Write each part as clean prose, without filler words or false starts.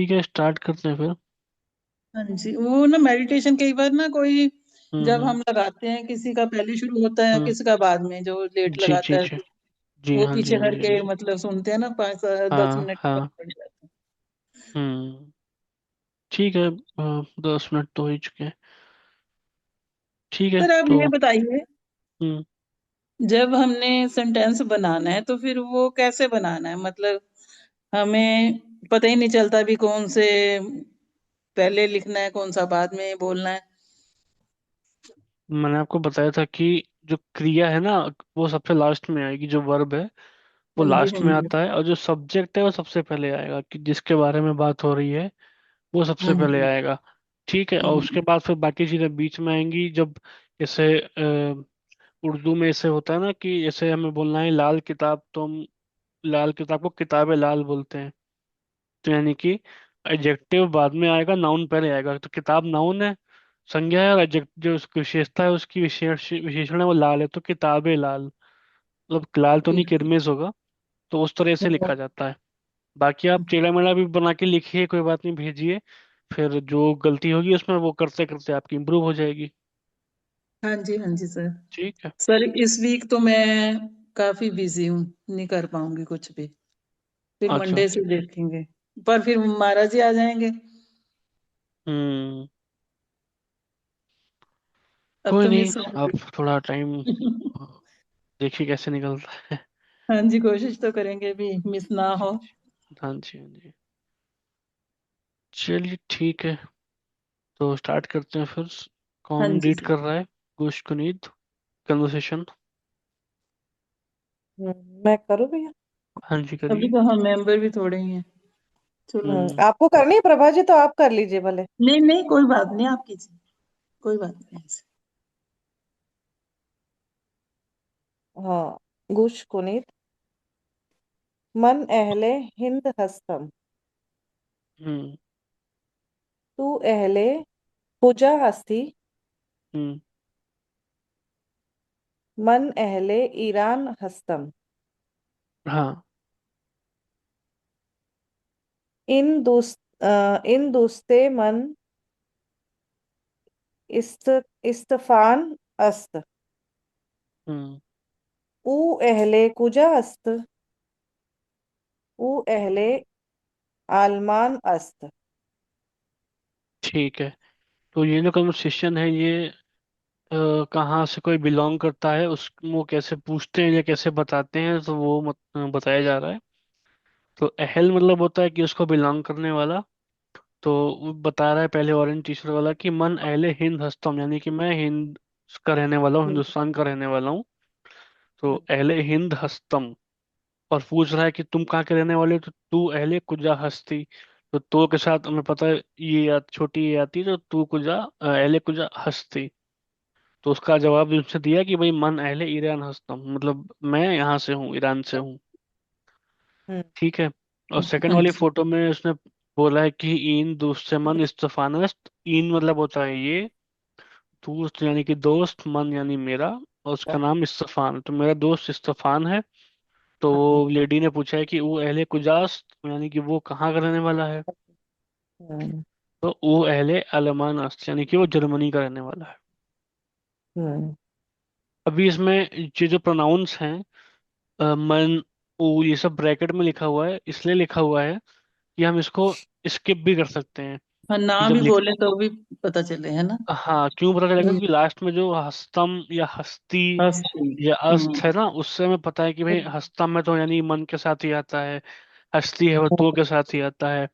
ठीक है, स्टार्ट करते हैं फिर। हाँ जी, वो ना मेडिटेशन कई बार ना कोई जब हम्म। हम लगाते हैं, किसी का पहले शुरू होता है, हम्म। किसी का बाद में, जो लेट जी लगाता जी है जी। तो जी वो हाँ जी, पीछे हाँ जी, हाँ करके जी। मतलब सुनते हैं ना, 5 10 मिनट के बाद हाँ पड़ जाते हैं। हम्म। ठीक है, 10 मिनट तो हो ही चुके हैं। ठीक है सर आप तो। ये बताइए, हम्म। जब हमने सेंटेंस बनाना है तो फिर वो कैसे बनाना है? मतलब हमें पता ही नहीं चलता भी कौन से पहले लिखना है, कौन सा बाद में बोलना है। मैंने आपको बताया था कि जो क्रिया है ना, वो सबसे लास्ट में आएगी। जो वर्ब है वो हाँ जी, लास्ट हाँ में जी। आता है, और जो सब्जेक्ट है वो सबसे पहले आएगा, कि जिसके बारे में बात हो रही है वो सबसे हाँ पहले जी। आएगा। ठीक है, और उसके हम्म। बाद फिर बाकी चीजें बीच में आएंगी। जब जैसे उर्दू में ऐसे होता है ना, कि जैसे हमें बोलना है लाल किताब, तो हम लाल किताब को किताब लाल बोलते हैं। तो यानी कि एडजेक्टिव बाद में आएगा, नाउन पहले आएगा। तो किताब नाउन है, संज्ञा है, और एडजेक्ट जो उसकी विशेषता है, उसकी विशेषण है, वो लाल है, तो किताबें लाल। मतलब लाल तो नहीं, ठीक किरमिज होगा। तो उस तरह है। से लिखा जाता है। बाकी आप टेढ़ा मेढ़ा भी बना के लिखिए, कोई बात नहीं, भेजिए। फिर जो गलती होगी उसमें, वो करते करते आपकी इम्प्रूव हो जाएगी। हाँ जी, हाँ जी सर। ठीक है। सर इस वीक तो मैं काफी बिजी हूँ, नहीं कर पाऊंगी कुछ भी। फिर अच्छा मंडे अच्छा से अच्छा। देखेंगे। पर फिर महाराज जी आ जाएंगे। हम्म। अब कोई तो नहीं, मिस आप होंगे। थोड़ा टाइम देखिए कैसे निकलता है। हाँ जी, कोशिश तो करेंगे भी मिस ना जी हो। जी। हाँ जी, हाँ जी। चलिए ठीक है, तो स्टार्ट करते हैं फिर। हाँ कौन जी रीड सर। कर रहा है? गुष्कुनीत कन्वर्सेशन। मैं करूँ भैया? हाँ जी, अभी करिए। तो हम मेंबर भी थोड़े ही हैं। चलो। हम्म। आपको करनी है प्रभा जी, तो आप कर लीजिए भले। नहीं नहीं, कोई बात नहीं, आप कीजिए। कोई बात नहीं ऐसे। हाँ। गुश कुनित मन अहले हिंद हस्तम। हम्म। तू अहले पूजा हस्ती। हम्म। मन अहले ईरान हस्तम। हाँ। इन दोस्ते मन इस्त इस्तफान अस्त। हम्म। ऊ अहले कुजा अस्त। ऊ अहले आलमान अस्त। ठीक है, तो ये जो कन्वर्सेशन है, ये कहाँ से कोई बिलोंग करता है, उस वो कैसे पूछते हैं या कैसे बताते हैं, तो वो बताया जा रहा है। तो अहल मतलब होता है कि उसको बिलोंग करने वाला। तो वो बता रहा है पहले ऑरेंज टी शर्ट वाला कि मन अहले हिंद हस्तम, यानी कि मैं हिंद का रहने वाला हूँ, हिंदुस्तान का रहने वाला हूँ। तो अहले हिंद हस्तम। और पूछ रहा है कि तुम कहाँ के रहने वाले हो, तो तू अहले कुजा हस्ती। तो के साथ हमें पता है ये छोटी ये आती है, तो तू कुजा अहले कुजा हस्ती। तो उसका जवाब उसने दिया कि भाई मन अहले ईरान हस्तम, मतलब मैं यहाँ से हूँ, ईरान से हूँ। हम्म। ठीक है। और सेकंड हाँ वाली जी। फोटो में उसने बोला है कि इन दोस्त से मन इस्तफानस्त। इन मतलब होता है ये, दोस्त यानी कि दोस्त, मन यानी मेरा, और उसका नाम इस्तफान है, तो मेरा दोस्त इस्तफान है। तो लेडी ने पूछा है कि वो अहले कुजास, यानी कि वो कहाँ का रहने वाला है। हम्म। तो वो अहले अलमान अस्त, यानी कि वो जर्मनी का रहने वाला है। हम्म। अभी इसमें ये जो प्रोनाउंस हैं, मन, वो, ये सब ब्रैकेट में लिखा हुआ है, इसलिए लिखा हुआ है कि हम इसको स्किप भी कर सकते हैं। हाँ, कि ना जब भी लिख, बोले तो भी पता चले, है ना। हाँ, क्यों पता चलेगा? हम्म। क्योंकि लास्ट में जो हस्तम या हस्ती हस्ती। या अस्त हम्म। है ना, उससे हमें पता है कि भाई हस्तम में तो यानी मन के साथ ही आता है, हस्ती है वो तो के साथ ही आता है,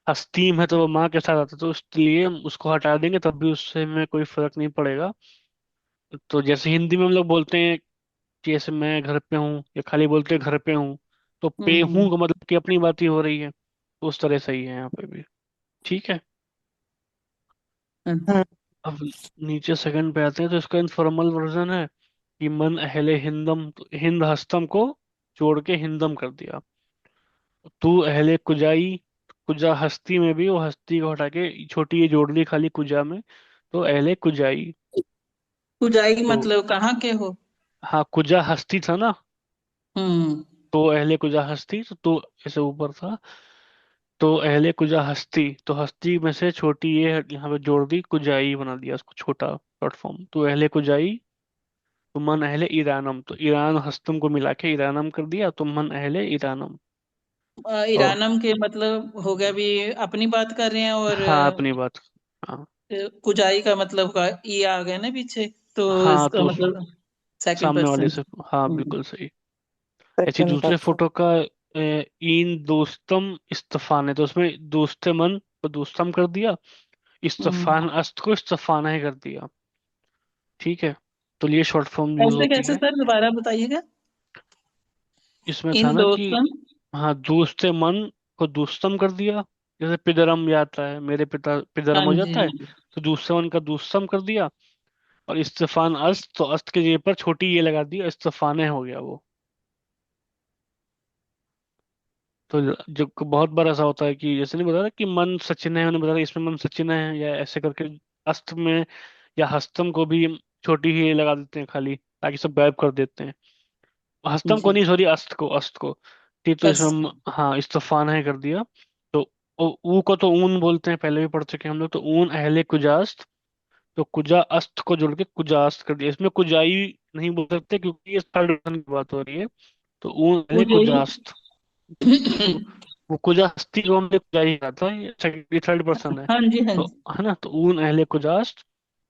हस्तीम है तो वो माँ के साथ आता है। तो इसलिए हम उसको हटा देंगे, तब भी उससे में कोई फर्क नहीं पड़ेगा। तो जैसे हिंदी में हम लोग बोलते हैं कि जैसे मैं घर पे हूँ, या खाली बोलते हैं घर पे हूँ, तो पे हूँ हम्म। का मतलब कि अपनी बात ही हो रही है, तो उस तरह सही है यहाँ पे भी। ठीक है। हाँ हम्म। जी। अब नीचे सेकंड पे आते हैं, तो इसका इनफॉर्मल वर्जन है कि मन अहले हिंदम, तो हिंद हस्तम को जोड़ के हिंदम कर दिया। तू अहले कुजाई, कुजा हस्ती में भी वो हस्ती को हटा के छोटी ये जोड़ दी खाली कुजा में, तो अहले कुजाई। पुजाई तो मतलब कहाँ के हो? हाँ, कुजा हस्ती था ना, हम्म। तो अहले कुजा हस्ती, तो ऐसे ऊपर था। तो अहले कुजा हस्ती, तो हस्ती में से छोटी ये यहाँ पे जोड़ दी, कुजाई बना दिया उसको छोटा शॉर्ट फॉर्म। तो अहले कुजाई, तुमन अहले ईरानम, तो ईरान हस्तम को मिला के ईरानम कर दिया, तुमन अहले ईरानम। और ईरानम के मतलब हो गया भी, अपनी बात कर रहे हैं, और हाँ अपनी बात। हाँ कुजाई का मतलब का ई आ गया ना पीछे, तो हाँ, इसका तो मतलब सेकंड सामने वाले पर्सन। से, हाँ बिल्कुल सही। ऐसी सेकंड दूसरे पर्सन। फोटो का इन दोस्तम इस्तफान है, तो उसमें दोस्ते मन को दोस्तम कर दिया, इस्तफान अस्त को इस्तफाना ही कर दिया। ठीक है, तो ये शॉर्ट फॉर्म यूज ऐसे होती कैसे है। सर, दोबारा बताइएगा। इसमें था इन ना कि दोस्तम। हाँ, दोस्ते मन को दोस्तम कर दिया, जैसे पिदरम भी आता है, मेरे पिता पिदरम हाँ हो जी, जाता हाँ है, जी। तो दोस्ते मन का दोस्तम कर दिया। और इस्तफान अस्त, तो अस्त के जगह पर छोटी ये लगा दी, इस्तफाने हो गया वो। तो जो बहुत बार ऐसा होता है कि जैसे नहीं बता रहा कि मन सचिन है, मैंने बता रहा इसमें मन सचिन है, या ऐसे करके अस्त में या हस्तम को भी छोटी ही लगा देते हैं खाली, ताकि सब गायब कर देते हैं। हस्तम को जी। नहीं, सॉरी, अस्त को, अस्त को। ठीक, तो इसमें अस हाँ इस्तफान है कर दिया। तो ऊ को तो ऊन बोलते हैं, पहले भी पढ़ चुके हैं हम लोग, तो ऊन अहले कुजास्त, तो कुजा अस्त को जोड़ के कुजास्त कर दिया। इसमें कुजाई नहीं बोल सकते क्योंकि ये थर्ड पर्सन की बात हो रही है। तो ऊन अहले कुजाई। कुजास्त, क्योंकि वो कुजास्ती जो हमने कुजाई कहा था, ये थर्ड पर्सन है। हाँ जी, हाँ तो जी। है ना, तो ऊन अहले कुजास्त,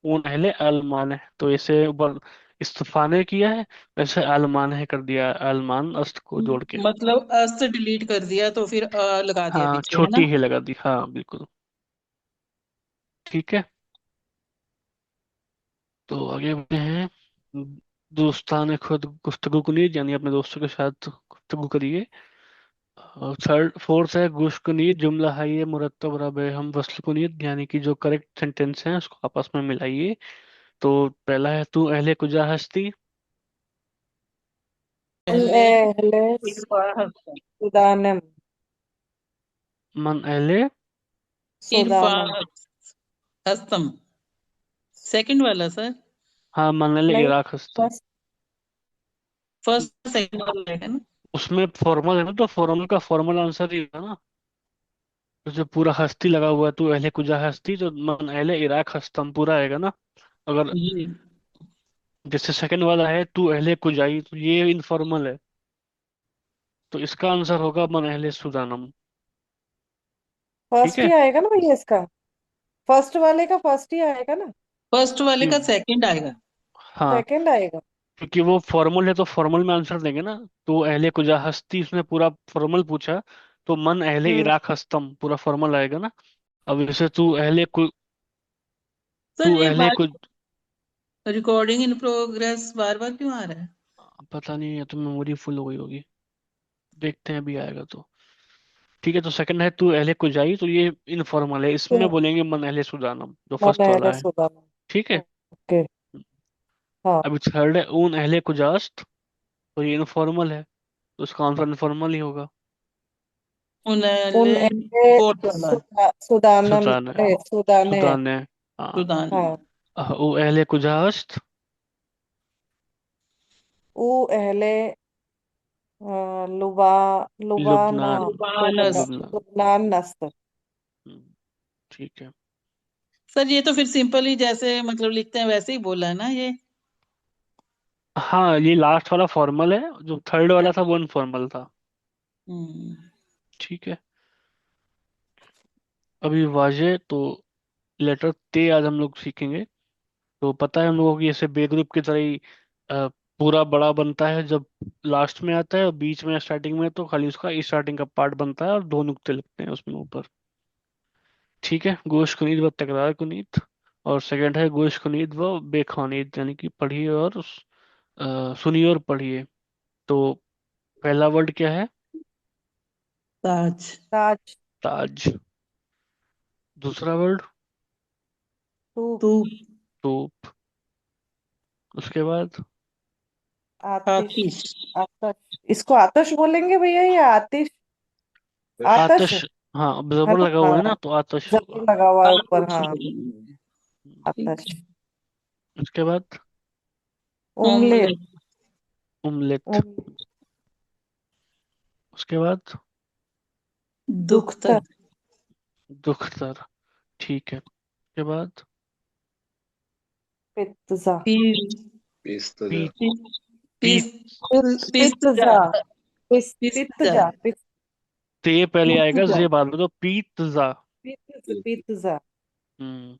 ऊन अहले अलमान है, तो इसे ऊपर इस्तफाने किया है, वैसे अलमान है कर दिया, अलमान अस्त को जोड़ के। मतलब अस्त डिलीट कर दिया, तो फिर लगा दिया हाँ पीछे, है ना। छोटी ही लगा दी, हाँ बिल्कुल। ठीक है, तो आगे बढ़ते हैं। दोस्तान खुद गुफ्तगू कुनीत, यानी अपने दोस्तों के साथ गुफ्तगू करिए। और थर्ड फोर्थ है गुश कुनीत, जुमला है ये मुरत्तब रबे हम वस्ल कुनीत, यानी कि जो करेक्ट सेंटेंस है उसको आपस में मिलाइए। तो पहला है तू अहले कुजा हस्ती, पहले अहले इरफा सुदानम। मन अहले, इरफा सुदानम। हस्तम, सेकंड वाला सर। हाँ मन अहले नहीं, इराक हस्तम। फर्स्ट। फर्स्ट सेकंड वाला है ना। उसमें फॉर्मल है ना, तो फॉर्मल का फॉर्मल आंसर ही है ना। तो जो पूरा हस्ती लगा हुआ है, तू अहले कुजा हस्ती, तो मन अहले इराक हस्तम पूरा आएगा ना। अगर जी। जैसे सेकंड वाला है तू अहले कुजाई, तो ये इनफॉर्मल है, तो इसका आंसर होगा मन अहले सुदानम। ठीक फर्स्ट है ही आएगा ना भैया इसका। फर्स्ट वाले का फर्स्ट ही आएगा ना। फर्स्ट वाले कि का सेकंड आएगा। हाँ, सेकंड आएगा। क्योंकि वो फॉर्मल है तो फॉर्मल में आंसर देंगे ना। तो अहले कुजा हस्ती, उसने पूरा फॉर्मल पूछा, तो मन अहले हम्म। इराक हस्तम पूरा फॉर्मल आएगा ना। अब जैसे तू सर ये अहले बात, कुछ, रिकॉर्डिंग इन प्रोग्रेस बार बार क्यों आ रहा है? पता नहीं है, तो मेमोरी फुल हो गई होगी, देखते हैं अभी आएगा तो। ठीक है, तो सेकंड है तू अहले कुजाई, तो ये इनफॉर्मल है, इसमें तो बोलेंगे मन अहले सुदानम, जो मन फर्स्ट अहले वाला है। सुदानम। ठीक है, ओके। हाँ। अभी थर्ड है ऊन अहले कुजास्त, तो ये इनफॉर्मल है, तो उसका आंसर इनफॉर्मल ही होगा। उनले, उन अहले फोर्थ वाला। सुदानम। सुदान है, सुदाने है। सुदान है। हाँ, सुदान। हाँ। वो अहले कुजास्त, ऊ अहले लुबा लुबाना लुबनान, लुबानस। लुबनान। लुबनान नस्त। हम्म, ठीक है। सर ये तो फिर सिंपल ही जैसे मतलब लिखते हैं वैसे ही बोला है ना ये। हाँ, ये लास्ट वाला फॉर्मल है, जो थर्ड वाला था वो इनफॉर्मल था। हम्म। ठीक है, अभी वाजे तो लेटर ते आज हम लोग सीखेंगे। तो पता है हम लोगों की ऐसे बे ग्रुप की तरह ही पूरा बड़ा बनता है जब लास्ट में आता है, और बीच में स्टार्टिंग में तो खाली उसका स्टार्टिंग का पार्ट बनता है, और दो नुक्ते लगते हैं उसमें ऊपर। ठीक है, गोश कुनीत व तकरार कुनीत। और सेकंड है गोश कुनीत व बेख्वानीत, यानी कि पढ़िए और सुनिए और पढ़िए। तो पहला वर्ड क्या है? ताज। ताज। ताज। दूसरा वर्ड तू। तू। तोप। उसके बाद आतिश। आतिश। आतिश। इसको आतिश बोलेंगे भैया, या आतिश? आतश आतश। हाँ, है जबर ना। लगा हुआ है हाँ, ना, तो आतश जबर होगा। लगा हुआ है ऊपर, आतिश हाँ। बोलेंगे। ठीक आतश। है। उसके बाद ओमलेट। ऑमलेट। उमलेट। ओम उसके बाद दुख्तर। दुख्तर। दुख्तर। ठीक है, उसके बाद पित्जा। पीस पिस्तजा। पीत। पीस पीत। पिज्जा। पित्जा। पिज्जा। पित्जा। ते पहले आएगा, पिज्जा। जे बाद में, तो पित्जा। पित्जा। हम्म।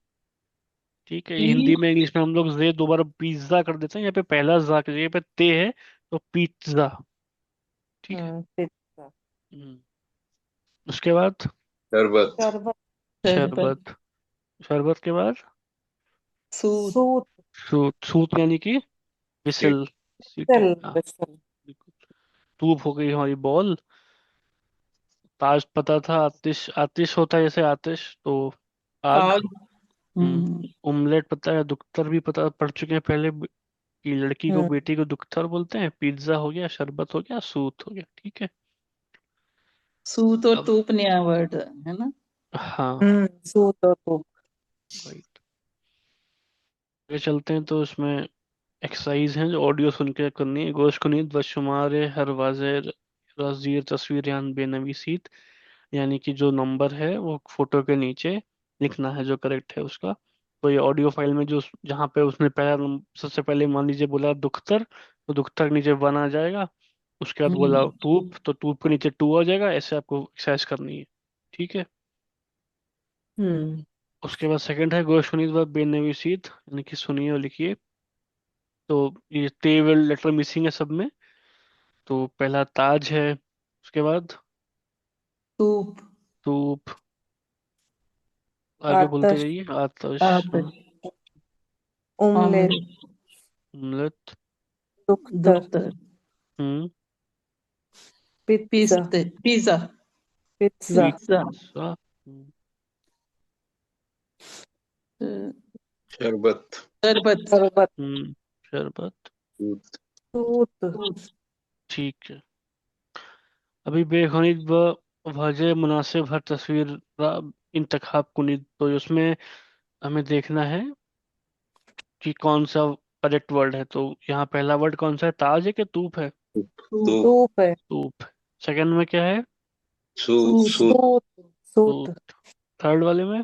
ठीक है, पी हिंदी में इंग्लिश में हम लोग जे दोबारा पिज्जा कर देते हैं, यहाँ पे पहला जा की जगह पे ते है, तो पिज्जा। ठीक है। पित्जा। हम्म। उसके बाद शरबत। शरबत। शरबत। शरबत। शरबत के बाद सूत। सूत। सूत। सूत यानी कि सीट। विसल। सीटी, विसल। हाँ। विसल। बिल्कुल। धूप हो गई हमारी बॉल। ताज पता था, आतिश, आतिश होता है जैसे आतिश, तो आग। आग। हम्म। हम्म। ऑमलेट पता है, दुख्तर भी पता पढ़ चुके हैं पहले, कि लड़की को, हम्म। बेटी को दुख्तर बोलते हैं। पिज्जा हो गया, शरबत हो गया, सूत हो गया। ठीक है। सूत और अब तूप नया वर्ड है ना। हाँ, सूत और तूप। राइट। आगे चलते हैं, तो इसमें एक्सरसाइज हैं जो ऑडियो सुन के करनी है। गोश कुनीत बशुमार हर वाज़ेर राज़ीर तस्वीर यान बेनवीसीत, यानी कि जो नंबर है वो फोटो के नीचे लिखना है, जो करेक्ट है उसका। तो ये ऑडियो फाइल में जो जहाँ पे उसने पहला सबसे पहले मान लीजिए बोला दुख्तर, तो दुख्तर के नीचे वन आ जाएगा। उसके बाद बोला हम्म। तूप, तो तूप के नीचे टू आ जाएगा। ऐसे आपको एक्सरसाइज करनी है। ठीक है। हम्म। उसके बाद सेकंड है गोश कुनीत व बेनवीसीत, यानी कि सुनिए और लिखिए। तो ये ते लेटर मिसिंग है सब में। तो पहला ताज है, उसके बाद तूप। तूप। आगे बोलते आतश। जाइए। आतश, हाँ। आतश। उमलेट। ऑमलेट। अमृत। दुख्तर। दुख्तर। हम्म। पिज्जा। पिस्ते पिज्जा। पिज्जा। पिज्जा। पिज्जा। हम्म। अ, शरबत। शरबत। शरबत। शरबत। दूध। सूत। दूध। ठीक है। अभी बेखुनीद व वजह मुनासिब हर तस्वीर का इंतखाब कुनीद, तो उसमें हमें देखना है कि कौन सा करेक्ट वर्ड है। तो यहाँ पहला वर्ड कौन सा है, ताज है कि तूप है? सूप। सूप। सूप है। तूप। सेकंड में क्या है? सूत। सूत। सूत। सूत। तूप। थर्ड वाले में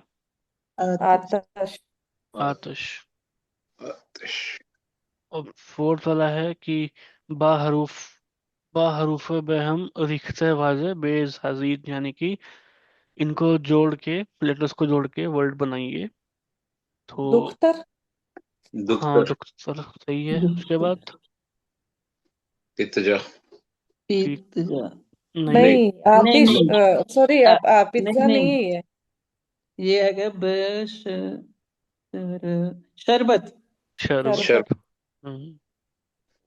आतश। आतश। आतिश। आतिश। और फोर्थ वाला है कि बाहरूफ, बाहरूफ बेहम रिख्ते वाजे बेज हजीद, यानी कि इनको जोड़ के, लेटर्स को जोड़ के वर्ड बनाइए। तो दुख्तर। हाँ, दुख्तर। दुख्तर सही है। उसके दुख्तर। बाद पितजा। पीत। पिज्जा। नहीं। नहीं। नहीं, नहीं आतिश। नहीं। सॉरी, अ, आप नहीं पिज्जा नहीं नहीं। है ये। ये है क्या शरबत। शर। शरबत। हम्म।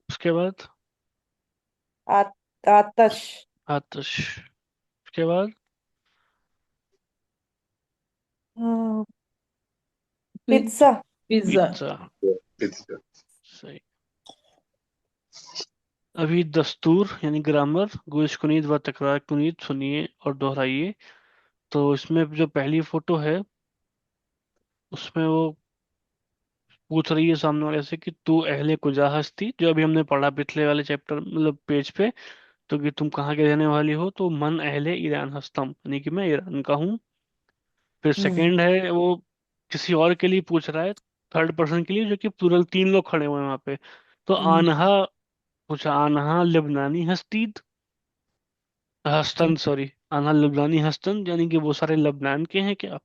उसके बाद आ, आतश। आतिश। उसके बाद हाँ, पिज्जा। पिज्जा। पिज्जा। पिज्जा। पितजा। सही। अभी दस्तूर यानी ग्रामर, गोश कुनीत व तकरार कुनीत, सुनिए और दोहराइए। तो इसमें जो पहली फोटो है, उसमें वो पूछ रही है सामने वाले से कि तू अहले कुजा हस्ती, जो अभी हमने पढ़ा पिछले वाले चैप्टर, मतलब पेज पे। तो कि तुम कहाँ के रहने वाली हो, तो मन अहले ईरान हस्तम, यानी कि मैं ईरान का हूँ। फिर हम्म। सेकंड है वो किसी और के लिए पूछ रहा है, थर्ड पर्सन के लिए, जो कि प्लूरल तीन लोग खड़े हुए हैं वहां पे। तो हम्म। आनहा पूछा, आनहा लिबनानी हस्तीद, हस्तन, सॉरी, आनहा लिबनानी हस्तन, यानी कि वो सारे लबनान के हैं क्या?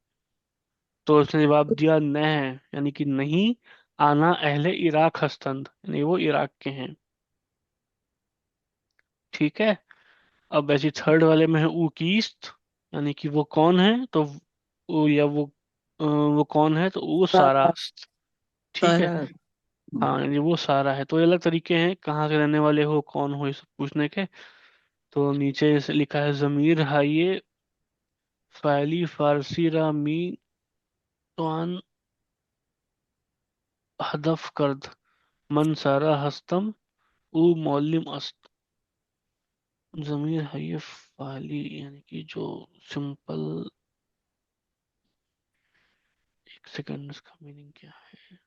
तो उसने जवाब दिया न है, यानी कि नहीं। आना अहले इराक हस्तन, यानी वो इराक के हैं। ठीक है। अब ऐसी थर्ड वाले में है ऊकीस्ट, यानी कि वो कौन है, तो वो, या वो कौन है, तो वो सारा। सारास्त। ठीक है। सारा। हाँ, यानी वो सारा है। तो ये अलग तरीके हैं कहाँ के रहने वाले हो, कौन हो, ये सब पूछने के। तो नीचे से लिखा है जमीर हाइये फाइली फारसी रामी तवान हदफ करद मन सारा हस्तम ऊ मौलिम अस्त। जमीर हाइये फाली, यानी कि जो सिंपल। एक सेकंड, इसका मीनिंग क्या है?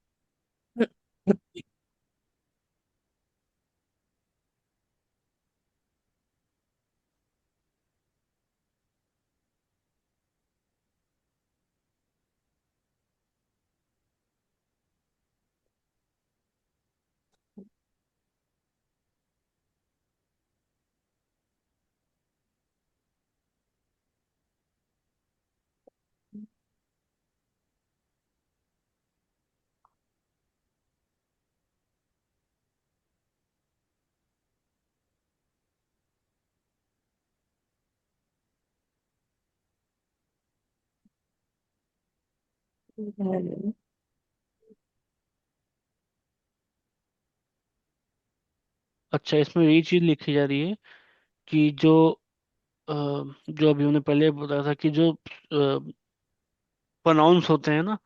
हम्म, अच्छा, इसमें यही चीज लिखी जा रही है कि अ, जो अभी हमने पहले बताया था कि जो प्रोनाउंस होते हैं ना,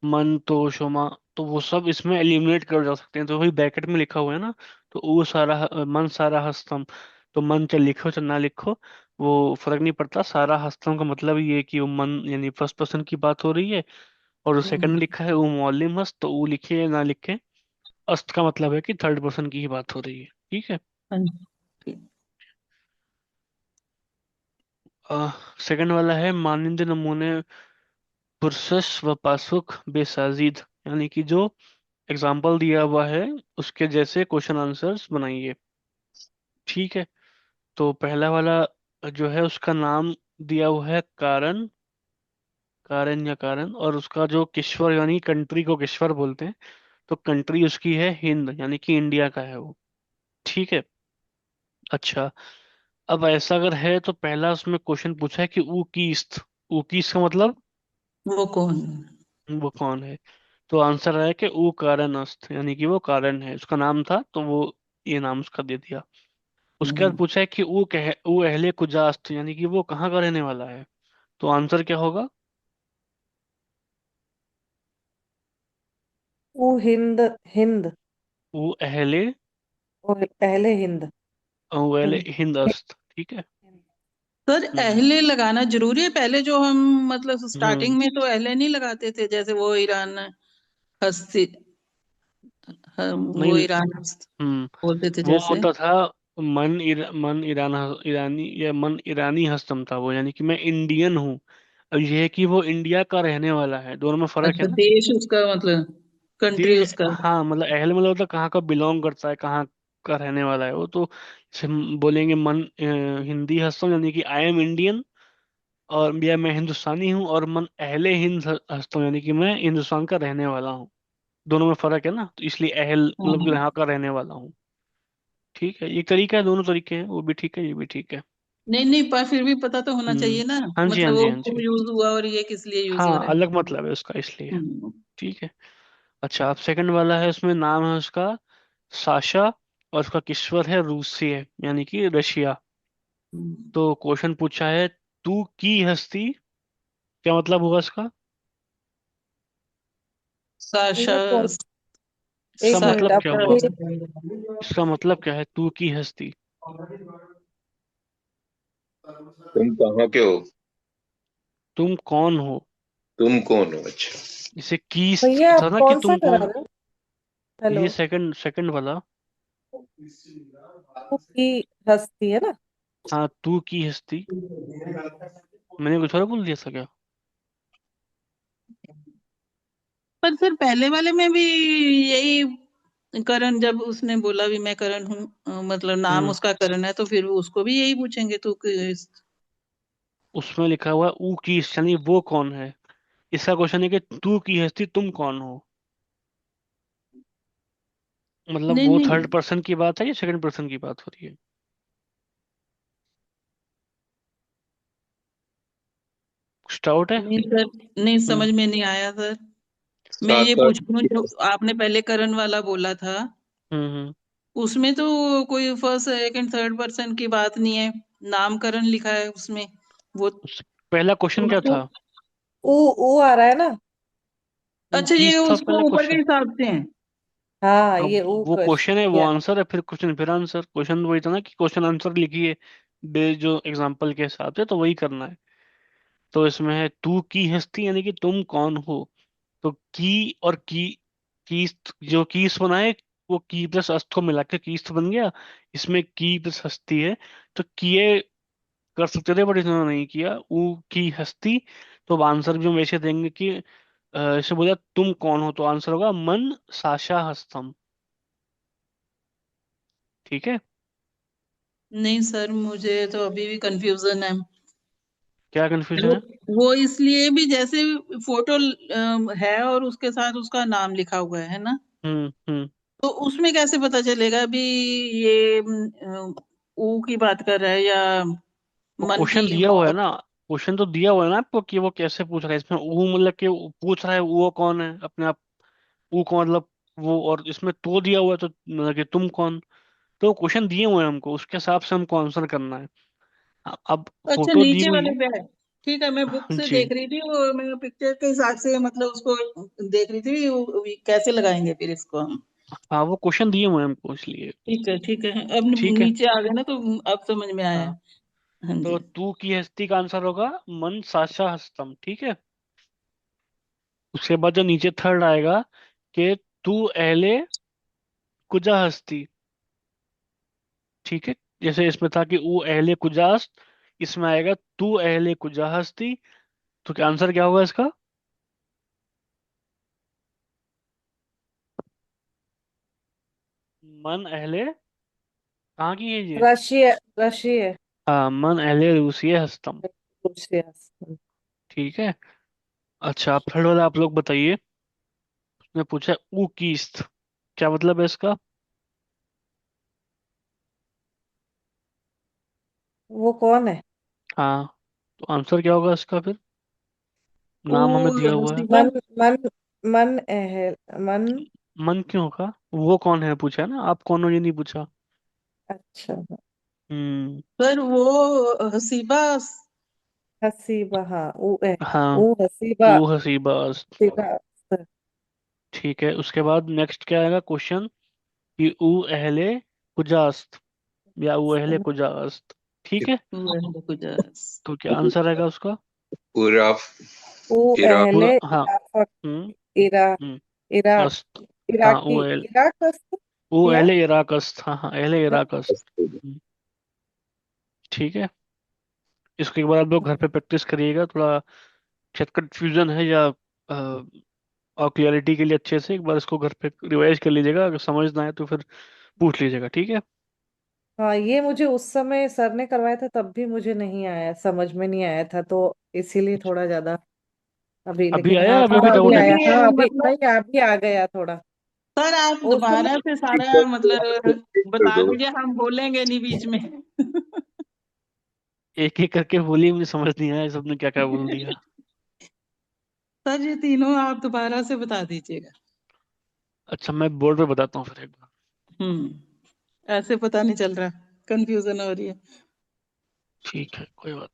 मन तो शोमा, तो वो सब इसमें एलिमिनेट कर जा सकते हैं। तो वही ब्रैकेट में लिखा हुआ है ना, तो वो सारा मन सारा हस्तम, तो मन चाहे लिखो चाहे ना लिखो, वो फर्क नहीं पड़ता। सारा हस्तम का मतलब ये है कि वो मन यानी फर्स्ट पर्सन की बात हो रही है। और जो सेकंड में लिखा है वो मौलिम हस्त, तो वो लिखे या ना लिखे, अस्त का मतलब है कि थर्ड पर्सन की ही बात हो रही है। ठीक है। हाँ जी, ठीक। सेकंड वाला है मानिंद नमूने पुरसस व पासुक बेसाजीद, यानी कि जो एग्जाम्पल दिया हुआ है उसके जैसे क्वेश्चन आंसर्स बनाइए। ठीक है। तो पहला वाला जो है उसका नाम दिया हुआ है कारण, कारण या कारण, और उसका जो किश्वर यानी कंट्री को किश्वर बोलते हैं, तो कंट्री उसकी है हिंद, यानी कि इंडिया का है वो। ठीक है। अच्छा, अब ऐसा अगर है तो पहला उसमें क्वेश्चन पूछा है कि ऊ कीस्त, ऊ कीस्त का मतलब वो कौन? वो कौन है। तो आंसर है कि ऊ कारण अस्त, यानी कि वो कारण है, उसका नाम था तो वो ये नाम उसका दे दिया। उसके बाद हम्म, पूछा है कि ऊ अहले कुजास्त, यानी कि वो कहाँ का रहने वाला है। तो आंसर क्या होगा। वो हिंद, हिंद, ऊ अहले, वो पहले हिंद, ऊ अहले हिंद, हिंद अस्त। ठीक है। हम्म। सर, हम्म। अहले लगाना जरूरी है? पहले जो हम मतलब हम्म। स्टार्टिंग में तो अहले नहीं लगाते थे, जैसे वो ईरान हस्ती, हम वो नहीं। ईरान हम्म। बोलते थे वो जैसे। होता था मन ईरान, ईरानी या मन ईरानी हस्तम था वो, यानी कि मैं इंडियन हूँ। अब ये है कि वो इंडिया का रहने वाला है, दोनों में फर्क है अच्छा, ना। देश उसका मतलब, कंट्री देश, उसका। हाँ मतलब अहल मतलब होता है कहाँ का बिलोंग करता है, कहाँ का रहने वाला है वो। तो जैसे हम बोलेंगे मन हिंदी हस्तम, यानी कि आई एम इंडियन, और या मैं हिंदुस्तानी हूँ। और मन अहले हिंद हस्तम, यानी कि मैं हिंदुस्तान का रहने वाला हूँ। दोनों में फर्क है ना, तो इसलिए अहल मतलब कि हाँ। यहाँ का रहने वाला हूँ। ठीक है, एक तरीका है, दोनों तरीके हैं, वो भी ठीक है ये भी ठीक है। नहीं नहीं, पर फिर भी पता तो होना हम्म। चाहिए ना, हाँ जी हाँ मतलब जी वो हाँ क्यों जी। यूज हुआ और ये किस लिए यूज हो हाँ रहा अलग है। मतलब है उसका, इसलिए। हम्म, ठीक है। अच्छा, अब सेकंड वाला है, उसमें नाम है उसका साशा, और उसका किश्वर है रूसी है, यानी कि रशिया। हम्म। तो क्वेश्चन पूछा है तू की हस्ती, क्या मतलब हुआ इसका। साशा। ये कौन, इसका एक मिनट मतलब आप क्या हुआ। फिर, इसका मतलब क्या है तू की हस्ती। तुम कहाँ के हो? तुम कौन हो। तुम कौन हो? अच्छा। इसे कीस भैया आप था ना कि कौन सा तुम करा कौन। रहे हो? हेलो। ये सेकंड वाला। वो की हस्ती है ना? हाँ, तू की हस्ती। मैंने कुछ और बोल दिया था क्या। पर सर, पहले वाले में भी यही करण, जब उसने बोला भी मैं करण हूँ, मतलब नाम हम्म। उसका करण है, तो फिर उसको भी यही पूछेंगे तू उसमें लिखा हुआ है ऊ की, यानी वो कौन है। इसका क्वेश्चन है कि तू की हस्ती तुम कौन हो। मतलब नहीं वो नहीं थर्ड पर्सन की बात है या सेकंड पर्सन की बात हो रही है। कुछ डाउट है। नहीं सर, नहीं हम्म। समझ में नहीं आया सर। मैं ये साका पूछ रही हूँ, जो आपने पहले करण वाला बोला था, हम्म। उसमें तो कोई फर्स्ट सेकंड थर्ड पर्सन की बात नहीं है, नामकरण लिखा है उसमें वो। पहला क्वेश्चन क्या उसको था। ऊ आ रहा है ना? ऊ अच्छा, ये कीस था उसको पहले ऊपर के क्वेश्चन। हिसाब से है। हाँ, अब ये ऊ वो क्वेश्चन है, वो किया। आंसर है, फिर क्वेश्चन फिर आंसर। क्वेश्चन वही था ना कि क्वेश्चन आंसर लिखिए बेस जो एग्जांपल के हिसाब से, तो वही करना है। तो इसमें है तू की हस्ती, यानी कि तुम कौन हो। तो की और कीस, जो कीस बनाए, वो की प्लस अस्त को मिला के कीस बन गया। इसमें की प्लस हस्ती है, तो किए कर सकते थे बट इन्होंने नहीं किया, ऊ की हस्ती। तो अब आंसर भी हम वैसे देंगे कि इसे बोला तुम कौन हो, तो आंसर होगा मन साशा हस्तम। ठीक है। नहीं सर, मुझे तो अभी भी कंफ्यूजन है। क्या कंफ्यूजन वो है। वो इसलिए भी, जैसे फोटो है और उसके साथ उसका नाम लिखा हुआ है ना, हम्म। तो उसमें कैसे पता चलेगा अभी ये ऊ की बात कर रहा है या वो मन की। क्वेश्चन दिया हुआ है ना, क्वेश्चन तो दिया हुआ है ना आपको कि वो कैसे पूछ रहा है। इसमें ऊ मतलब कि वो पूछ रहा है वो कौन है अपने आप। ऊ को मतलब वो, और इसमें तो दिया हुआ है तो मतलब कि तुम कौन। तो क्वेश्चन दिए हुए हैं हमको, उसके हिसाब से हमको आंसर करना है। अब अच्छा, फोटो दी नीचे हुई वाले है। पे है। ठीक है, मैं बुक से जी। देख रही थी, वो मैं पिक्चर के हिसाब से मतलब उसको देख रही थी, कैसे लगाएंगे फिर इसको हम। हाँ वो क्वेश्चन दिए हुए हैं हमको इसलिए। ठीक है, ठीक है, अब ठीक है। नीचे आ गए ना तो अब समझ में आया। हाँ हाँ तो जी। तू की हस्ती का आंसर होगा मन साशा हस्तम। ठीक है। उसके बाद जो नीचे थर्ड आएगा कि तू अहले कुजा हस्ती। ठीक है। जैसे इसमें था कि ऊ अहले कुजास्त, इसमें आएगा तू अहले कुजा हस्ती। तो क्या आंसर क्या होगा इसका? मन अहले, कहाँ की है ये? Russia, Russia. हाँ, मन अहले रूसिये हस्तम। रशिया। ठीक है। अच्छा अब थर्ड वाला आप लोग बताइए। उसने पूछा ऊ कीस्त, क्या मतलब है इसका? वो कौन है? हाँ, तो आंसर क्या होगा इसका फिर? ओ, नाम हमें दिया हुआ है। हसीबा। मन, मन, मन अहल, मन। मन क्यों होगा? वो कौन है पूछा है ना, आप कौन हो ये नहीं पूछा। अच्छा। हम्म। पर वो हसीबा। हसीबा, हाँ, ऊ है। हाँ, ऊ हसीबा। ऊ हसीबास। हसीबा। ठीक है। उसके बाद नेक्स्ट क्या आएगा क्वेश्चन कि ऊ अहले कुजास्त या ऊ अहले कुजास्त। ठीक है। तो क्या आंसर आएगा उसका? इराफ। ऊ इराक। ऊ, अहले हाँ। इराक। हम्म। इराक। हम्म। इराक। अस्त। हाँ इराकी, इराक अस्त। ऊ या अहले इराक अस्त। हाँ हाँ, अहले इराक अस्त। हम्म, ठीक है। इसके बाद आप लोग घर पे प्रैक्टिस करिएगा थोड़ा। शायद कंफ्यूजन है या और क्लियरिटी के लिए अच्छे से एक बार इसको घर पे रिवाइज कर लीजिएगा। अगर समझ ना आए तो फिर पूछ लीजिएगा। ठीक है। हाँ, ये मुझे उस समय सर ने करवाया था, तब भी मुझे नहीं आया, समझ में नहीं आया था, तो इसीलिए थोड़ा ज्यादा। अभी अभी लेकिन आया, हाँ, अभी भी थोड़ा अभी डाउट है आया, क्या? नहीं, हाँ अभी मतलब नहीं, अभी आ गया थोड़ा। सर आप वो उस समय। दोबारा से सारा मतलब बता दीजिए, हम बोलेंगे नहीं बीच में। एक एक करके बोलिए, मुझे समझ नहीं आया सबने क्या क्या बोल दिया। सर ये तीनों आप दोबारा से बता दीजिएगा। अच्छा मैं बोर्ड पे बताता हूँ फिर एक बार। ऐसे पता नहीं चल रहा, कंफ्यूजन हो रही है। ठीक है, कोई बात।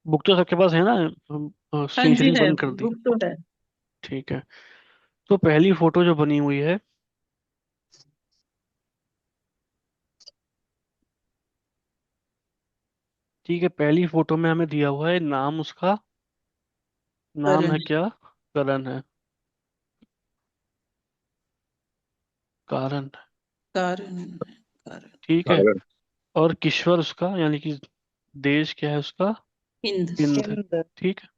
बुक तो सबके पास है ना? हाँ स्क्रीन जी, शेयरिंग है, बंद कर दी। बुक तो है। ठीक है। तो पहली फोटो जो बनी हुई है, ठीक है, पहली फोटो में हमें दिया हुआ है नाम उसका। नाम है करण। क्या? करण है। कारण है। कारण। कारण। ठीक है। कारण। और किश्वर उसका, यानी कि देश क्या है उसका? हिंद। हिंद है। हिंद। ठीक है।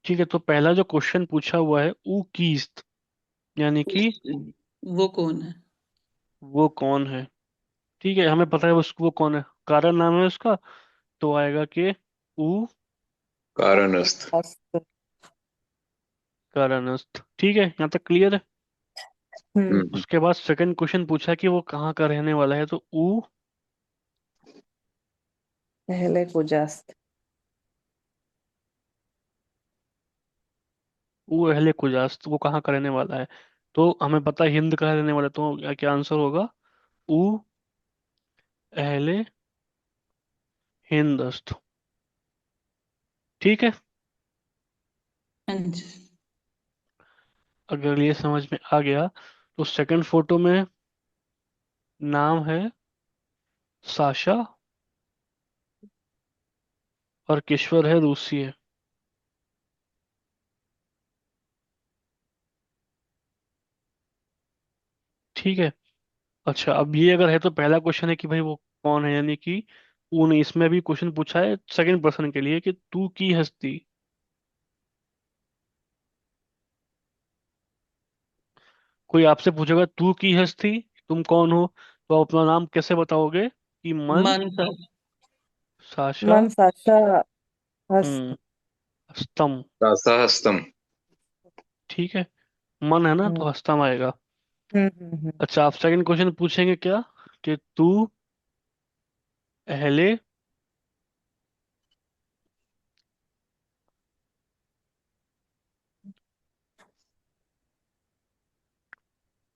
ठीक है, तो पहला जो क्वेश्चन पूछा हुआ है ऊ कीस्त, यानी कि वो कौन है? वो कौन है। ठीक है, हमें पता है उसको वो कौन है। कारण नाम है उसका। तो आएगा कि ऊ कारणस्थ। अस्त। कारणस्थ। ठीक है, यहाँ तक क्लियर है। हम्म। उसके बाद सेकंड क्वेश्चन पूछा कि वो कहाँ का रहने वाला है, तो ऊ पहले कुजास्त। ऊ अहले कुजास्त, वो कहाँ का रहने वाला है। तो हमें पता है हिंद का रहने वाला है, तो क्या क्या आंसर होगा? ऊ अहले हिंदस्त। ठीक है। हाँ जी। अगर ये समझ में आ गया तो सेकंड फोटो में नाम है साशा और किश्वर है रूसी है। ठीक है। अच्छा अब ये अगर है तो पहला क्वेश्चन है कि भाई वो कौन है, यानी कि ऊ नहीं। इसमें भी क्वेश्चन पूछा है सेकंड पर्सन के लिए कि तू की हस्ती। कोई आपसे पूछेगा तू की हस्ती, तुम कौन हो, तो आप अपना नाम कैसे बताओगे? कि मन मन सर। साशा मन साशा हस्त। स्तम। सासाहस्तम। ठीक है। मन है ना, हम्म। तो हस्तम आएगा। हम्म। अच्छा, आप सेकंड क्वेश्चन पूछेंगे क्या, कि तू पहले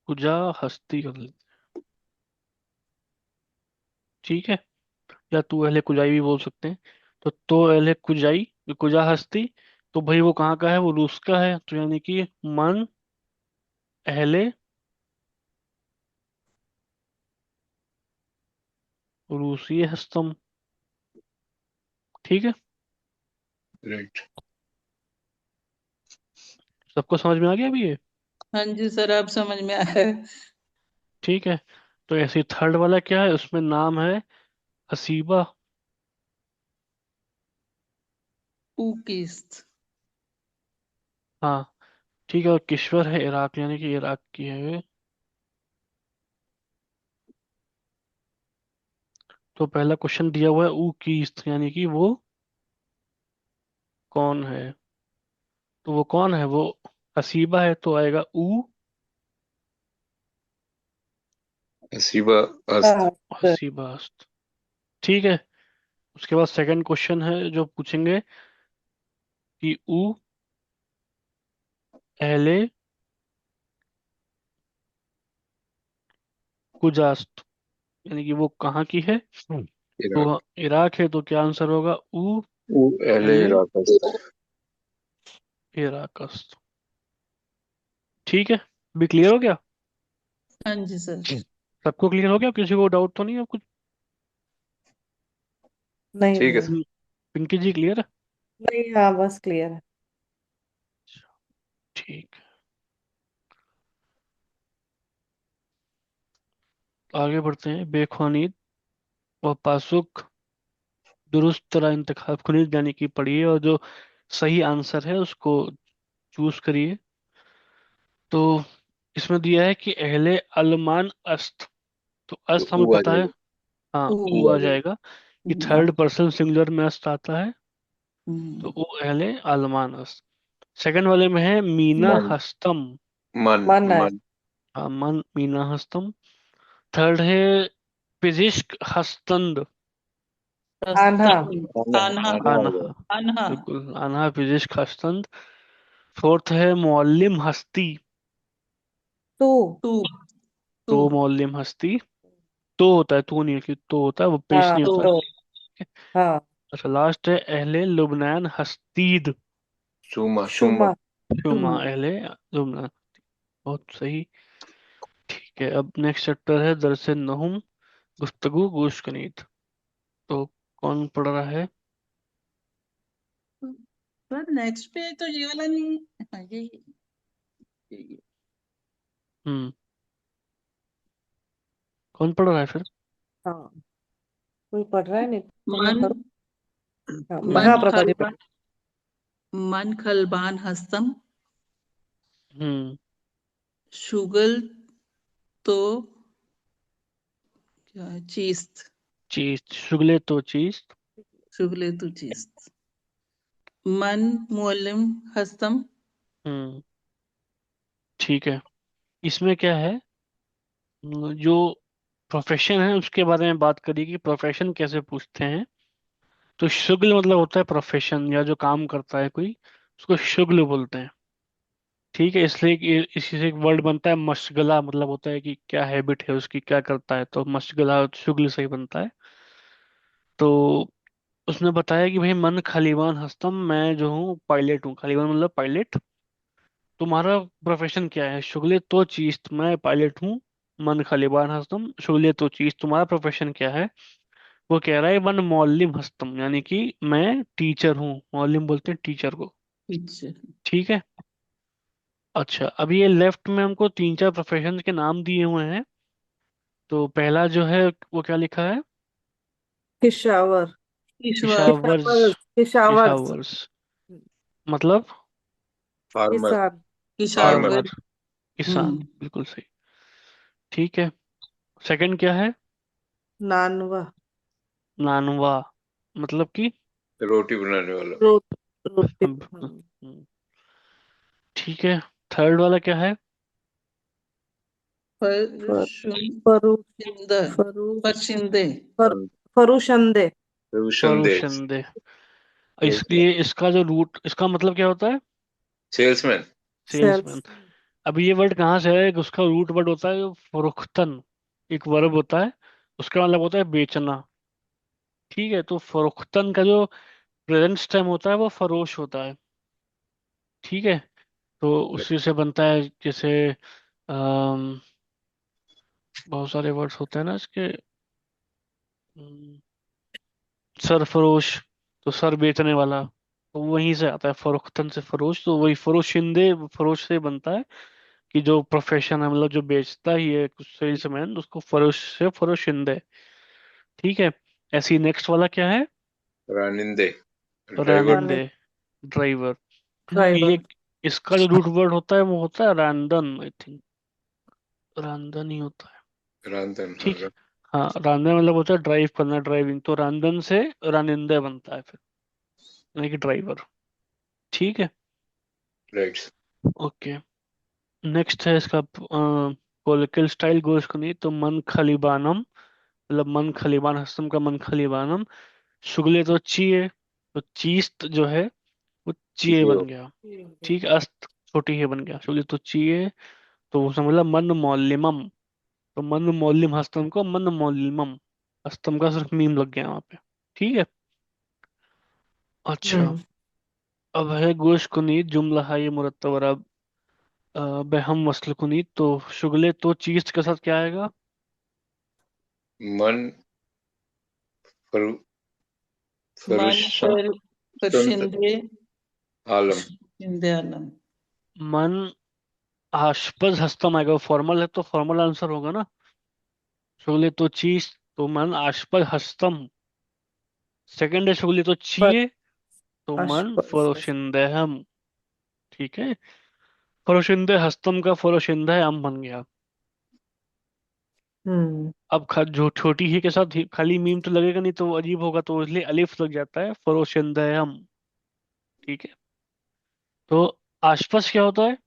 कुजा हस्ती कर ले, ठीक है। या तू अहले कुजाई भी बोल सकते हैं। तो अहले कुजाई, कुजा हस्ती, तो भाई वो कहाँ का है, वो रूस का है, तो यानी कि मन अहले रूसी हस्तम, ठीक है। राइट। सबको समझ में आ गया अभी ये? हाँ जी सर, अब समझ में आया है। ठीक है। तो ऐसे थर्ड वाला क्या है, उसमें नाम है हसीबा। ऊकिस्त। हाँ, ठीक है। और किश्वर है इराक, यानी कि इराक की है वे। तो पहला क्वेश्चन दिया हुआ है ऊ कीस्त, यानी कि वो कौन है। तो वो कौन है, वो हसीबा है, तो आएगा ऊ हसीबा अस्त। हाँ सर। हसीबा। ठीक है। उसके बाद सेकंड क्वेश्चन है जो पूछेंगे, कि ऊ अहले कुजास्त, यानी कि वो कहाँ की है। इराक। तो इराक है, तो क्या आंसर होगा, ऊ वो अहले अहले इराक अस्त। इराकस्त। ठीक है, भी क्लियर हो गया। हाँ जी सर। सबको क्लियर हो गया, किसी को डाउट तो नहीं है कुछ। नहीं ठीक है नहीं। सर। पिंकी जी क्लियर है। नहीं, हाँ बस क्लियर है। ठीक है, आगे बढ़ते हैं। बेख्वानीत और पासुक दुरुस्त तरह इंतखाब खुनीत, यानी कि पढ़िए और जो सही आंसर है उसको चूज करिए। तो इसमें दिया है कि अहले अलमान अस्त, तो तो अस्त हमें वो आ पता है। जाएगा। हाँ, ऊ। वो वो आ आ जाएगा। जाएगा। कि हम्म, थर्ड पर्सन सिंगुलर में अस्त आता है, हम्म। तो वो अहले अलमान अस्त। सेकंड वाले में है मीना मन। हस्तम। मन। मन है। मन। हाँ, मन मीना हस्तम। थर्ड है पिजिश्क हस्तंद। आन्हा। आना। आन्हा। आना आ आनहा, जाएगा। आन्हा। बिल्कुल आनहा पिजिश्क हस्तंद। फोर्थ है मुअल्लिम हस्ती। तू। तू। तू। तो मुअल्लिम हस्ती, तो होता है, तू नहीं है, कि तो होता है, वो पेश हाँ नहीं होता। तो। तो। हाँ। अच्छा, लास्ट है अहले लुबनान हस्तीद। सुमा। सुमा। शुमा। शुमा शुमा। अहले लुबनान। बहुत सही। ठीक है, अब नेक्स्ट चैप्टर है दरस नहुम, गुफ्तगू गूश कनीत। तो कौन पढ़ रहा है? पर नेक्स्ट पे तो ये वाला नहीं। हाँ, ये। हम्म, कौन पढ़ रहा है फिर? हाँ, कोई पढ़ रहा है, नहीं तो मैं मन। पढ़ू। हाँ, मन हाँ प्रभा जी खलबन। मन खलबान हस्तम। हम्म, शुगल तो क्या है, चीस्त। चीज शुगले तो चीज। शुगले तो चीस्त। मन मुअल्लिम हस्तम। हम्म, ठीक है। इसमें क्या है, जो प्रोफेशन है उसके बारे में बात करिए, कि प्रोफेशन कैसे पूछते हैं। तो शुगल मतलब होता है प्रोफेशन, या जो काम करता है कोई, उसको शुगल बोलते हैं। ठीक है, इसलिए कि इसी से एक वर्ड बनता है मशगला, मतलब होता है कि क्या हैबिट है उसकी, क्या करता है, तो मशगला शुगल से ही बनता है। तो उसने बताया कि भाई मन खलीबान हस्तम, मैं जो हूँ पायलट हूँ, खलीबान मतलब पायलट। तुम्हारा प्रोफेशन क्या है, शुगले तो चीज, मैं पायलट हूँ। मन खलीबान हस्तम शुगले तो चीज, तुम्हारा प्रोफेशन क्या है। वो कह रहा है वन मौलिम हस्तम, यानी कि मैं टीचर हूँ, मौलिम बोलते हैं टीचर को। पीछे। ठीक है। अच्छा, अभी ये लेफ्ट में हमको तीन चार प्रोफेशन के नाम दिए हुए हैं। तो पहला जो है वो क्या लिखा है, किशावर। ईश्वर। पिशावर्स। किशावर्स। किशावर्स। पिशावर्स मतलब फार्मर। किसान। फार्मर। किसावर। फार्मर, किसान, हम्म। बिल्कुल सही। ठीक है। सेकंड क्या है, नानवा। नानवा, मतलब कि रोटी बनाने वाला। रो, रोटी। हाँ। हम्म, ठीक है। थर्ड वाला क्या है, फर फरुशिंद फरु फरु फरशिंदे फर फरुशंदे फरुशंदे फरोशंदे। इसलिए इसका जो रूट, इसका मतलब क्या होता है? सेल्समैन। सेल्समैन। सेल्स अब ये वर्ड कहाँ से है? उसका रूट वर्ड होता है फरोख्तन, एक वर्ब होता है, उसका मतलब होता है बेचना। ठीक है, तो फरोख्तन का जो प्रेजेंट टाइम होता है वो फरोश होता है। ठीक है, तो उसी से बनता है, जैसे अम, बहुत सारे वर्ड्स होते हैं ना इसके। अम, सरफरोश, तो सर बेचने वाला, तो वहीं से आता है फरोख्तन से फरोश, तो वही फरोशिंदे फरोश से बनता है कि जो प्रोफेशन है, मतलब जो बेचता ही है कुछ सेल्समैन, उसको फरोश से फरोशिंदे। ठीक है। ऐसी नेक्स्ट वाला क्या है? रानिंदे ड्राइवर। रानिंदे, ड्राइवर। ड्राइवर। ये इसका जो रूट वर्ड होता है वो होता है रांदन, आई थिंक रांदन ही होता है। रांधन, ठीक हाँ। है। हाँ, रांदन मतलब होता है ड्राइव करना, ड्राइविंग, तो रांदन से रानिंदे बनता है फिर, यानी कि ड्राइवर। ठीक है। राइट। ओके। नेक्स्ट है इसका कोलिकल स्टाइल गोश को नहीं, तो मन खलीबानम, मतलब मन खलीबान, हस्तम का मन खलीबानम। शुगले तो चीए, तो चीस्त जो है वो चीए ये बन गया। ठीक है, अस्त छोटी है बन गया, शुगले तो चीए, तो उसने बोला मन मौलिमम, तो मन मौलिम हस्तम को मन मौलिमम, हस्तम का सिर्फ मीम लग गया वहां पे। ठीक है। अच्छा। हम्म अब है गोश कुनी जुमला है ये मुरत्तब अब बेहम वसल कुनी, तो शुगले तो चीज के साथ क्या आएगा? मन फरु मन फरुशन पर फरशिंदे आलम। शिंदे आलम। मन आशपज हस्तम आएगा, फॉर्मल है तो फॉर्मल आंसर होगा ना। शुगले तो चीज, तो मन आशपज हस्तम। सेकंड है शुगले तो पर चीए, तो मन आशुतोष। फरोशिंदहम। ठीक है, फरोशिंदे हस्तम का फरोशिंदह हम बन गया। हम्म अब जो छोटी ही के साथ खाली मीम तो लगेगा नहीं, तो वो अजीब होगा, तो इसलिए अलिफ लग जाता है फरोशिंदहम। ठीक है, तो आशपज क्या होता है?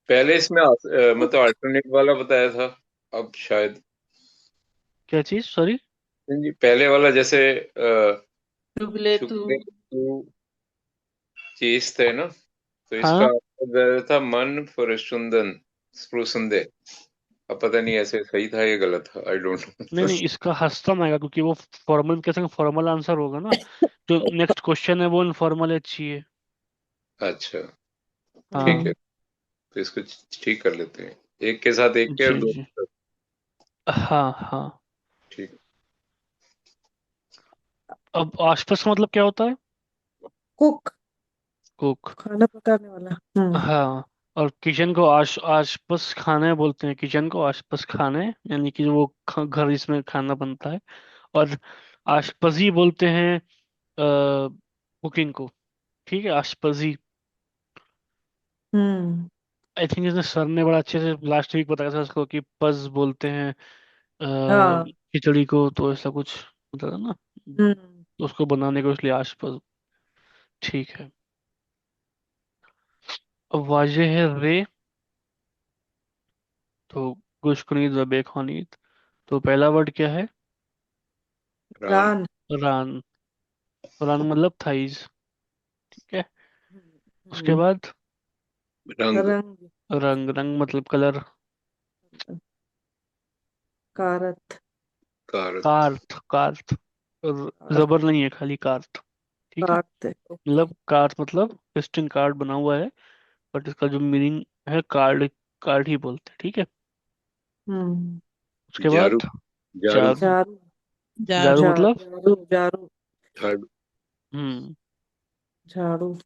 पहले इसमें मतलब अल्टरनेट वाला बताया था। अब शायद क्या चीज, सॉरी? नहीं जी, पहले वाला जैसे शुक्ले तू शुक्र टू चीज थे ना, तो इसका हाँ। था मन फरुशुंदन स्प्रूसुंदे। अब पता नहीं ऐसे सही था या गलत था, आई डोंट नहीं नो। नहीं, इसका हस्तम आएगा क्योंकि वो फॉर्मल के संग फॉर्मल आंसर होगा ना। जो नेक्स्ट क्वेश्चन है वो इनफॉर्मल है, चाहिए। अच्छा, ठीक हाँ। है, हम्म तो इसको ठीक कर लेते हैं, एक के साथ एक के और जी दो जी। के साथ। हाँ हाँ। ठीक। अब आशपास का मतलब क्या होता है? Cook, cook. खाना पकाने वाला। हाँ, और किचन को आशपास खाने बोलते हैं, किचन को आशपास खाने, यानी कि वो घर जिसमें खाना बनता है। और आशपजी बोलते हैं कुकिंग को। ठीक है, आशपजी। हम्म आई थिंक इसने सर ने बड़ा अच्छे से लास्ट वीक बताया था इसको, कि पज बोलते हैं हाँ खिचड़ी को, तो ऐसा कुछ बताया ना, हम्म तो उसको बनाने को इसलिए आशपज। ठीक है। अब वाजे है रे, तो गुशकुनीत व बेखौनीत, तो पहला वर्ड क्या है? रान। रान। रान। रान मतलब थाइज। ठीक है। उसके हम्म बाद रंग। रंग। रंग, रंग मतलब कलर। कारत। कारत। कार्थ, कार्थ, कार- जबर नहीं है, खाली कार्थ। ठीक है, काटते। ओके। मतलब कार्थ मतलब विजिटिंग कार्ड बना हुआ है, बट इसका जो मीनिंग है कार्ड, कार्ड ही बोलते हैं। ठीक है। हम्म उसके जारू। बाद जारू। जारू। जारू। जारू जारू मतलब जारू जारू। झाड़ू। हम्म। झाड़ू।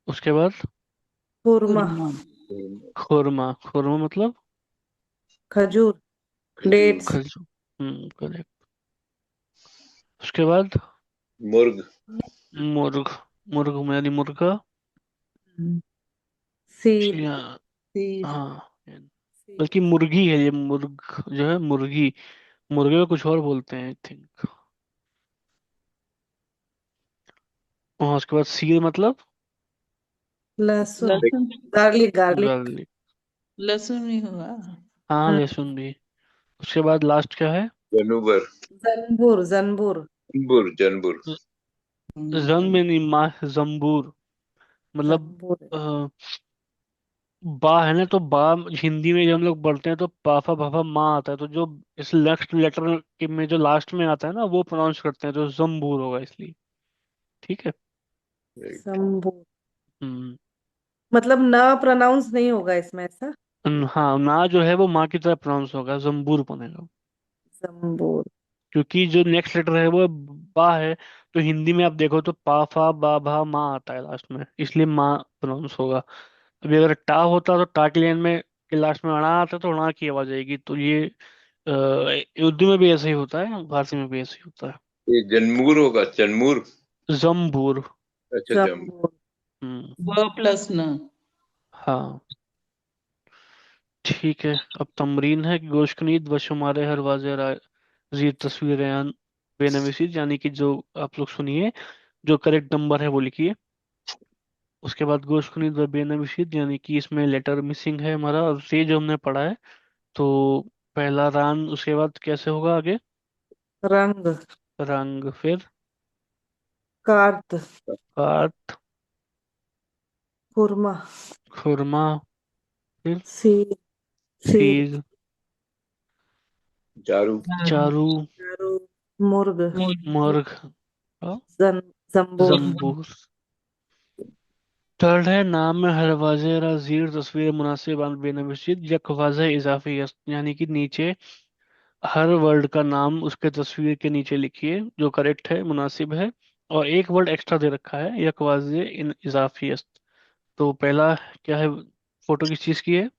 उसके बाद खुरमा। खुरमा खुरमा, खुरमा मतलब खजूर। खजूर। डेट्स। खजूर। करेक्ट। उसके बाद मुर्ग। मुर्ग, मुर्ग यानी मुर्गा। हम्म, सीर। या सीर। हाँ, सीर। बल्कि मुर्गी है ये, मुर्ग जो है मुर्गी, मुर्गे को कुछ और बोलते हैं आई थिंक। हाँ, उसके बाद सीर मतलब लहसुन। देख, लहसुन गार्लिक गार्लिक। गार्लिक। लहसुन ही हुआ। हाँ, हाँ, लहसुन भी। उसके बाद लास्ट क्या है? जनूबर। जन्बूर जन्बूर। जनबूर जनबूर। जन में नहीं, मा, जम्बूर। मतलब जन्बूर। अ, बा है ना, तो बा हिंदी में जब हम लोग पढ़ते हैं तो पाफा पाफा माँ आता है, तो जो इस नेक्स्ट लेटर के में जो लास्ट में आता है ना वो प्रोनाउंस करते हैं, तो जम्बूर होगा इसलिए। ठीक है। राइट। जम्बूर। हम्म। मतलब न प्रोनाउंस नहीं होगा इसमें ऐसा। हाँ, ना जो है वो माँ की तरह प्रोनाउंस होगा, जम्बूर बनेगा। जम्बूर। क्योंकि जो नेक्स्ट लेटर है वो बा है, तो हिंदी में आप देखो तो पा फा बा भा माँ आता है लास्ट में, इसलिए माँ प्रोनाउंस होगा। अभी अगर टा होता तो टा के लिए में के लास्ट में अड़ा आता तो अड़ा की आवाज आएगी, तो ये उर्दू में भी ऐसे ही होता है, फारसी में भी ऐसे ही होता है। ये जनमूर होगा, जनमूर। जम्बूर। अच्छा, जम। जम्बूर। हम्म। व प्लस न। हाँ। ठीक है। अब तमरीन है कि गोशकनीद व शुमारे हर वाज़े जीर तस्वीर बेनमीसी, यानी कि जो आप लोग सुनिए, जो करेक्ट नंबर है वो लिखिए। उसके बाद गोशकनीद व बेनमीसी, यानी कि इसमें लेटर मिसिंग है हमारा, और ये जो हमने पढ़ा है। तो पहला रान, उसके बाद कैसे होगा आगे? रंग। रंग, फिर कार्त। काट, खुरमा। खुरमा, फिर सीर। सीर। सीर, चारू। चारू, चारू। मुर्ग। मुर्ग, और जन जम्बूर। जम्बूर। थर्ड है नाम में हर वाज़े जीर तस्वीर मुनासिब अन बेनमीशीद यक वाज़े इजाफी यानी कि नीचे हर वर्ड का नाम उसके तस्वीर के नीचे लिखिए जो करेक्ट है, मुनासिब है, और एक वर्ड एक्स्ट्रा दे रखा है, यक वाज़े इन इजाफी अस्त। तो पहला क्या है? फोटो किस चीज की है?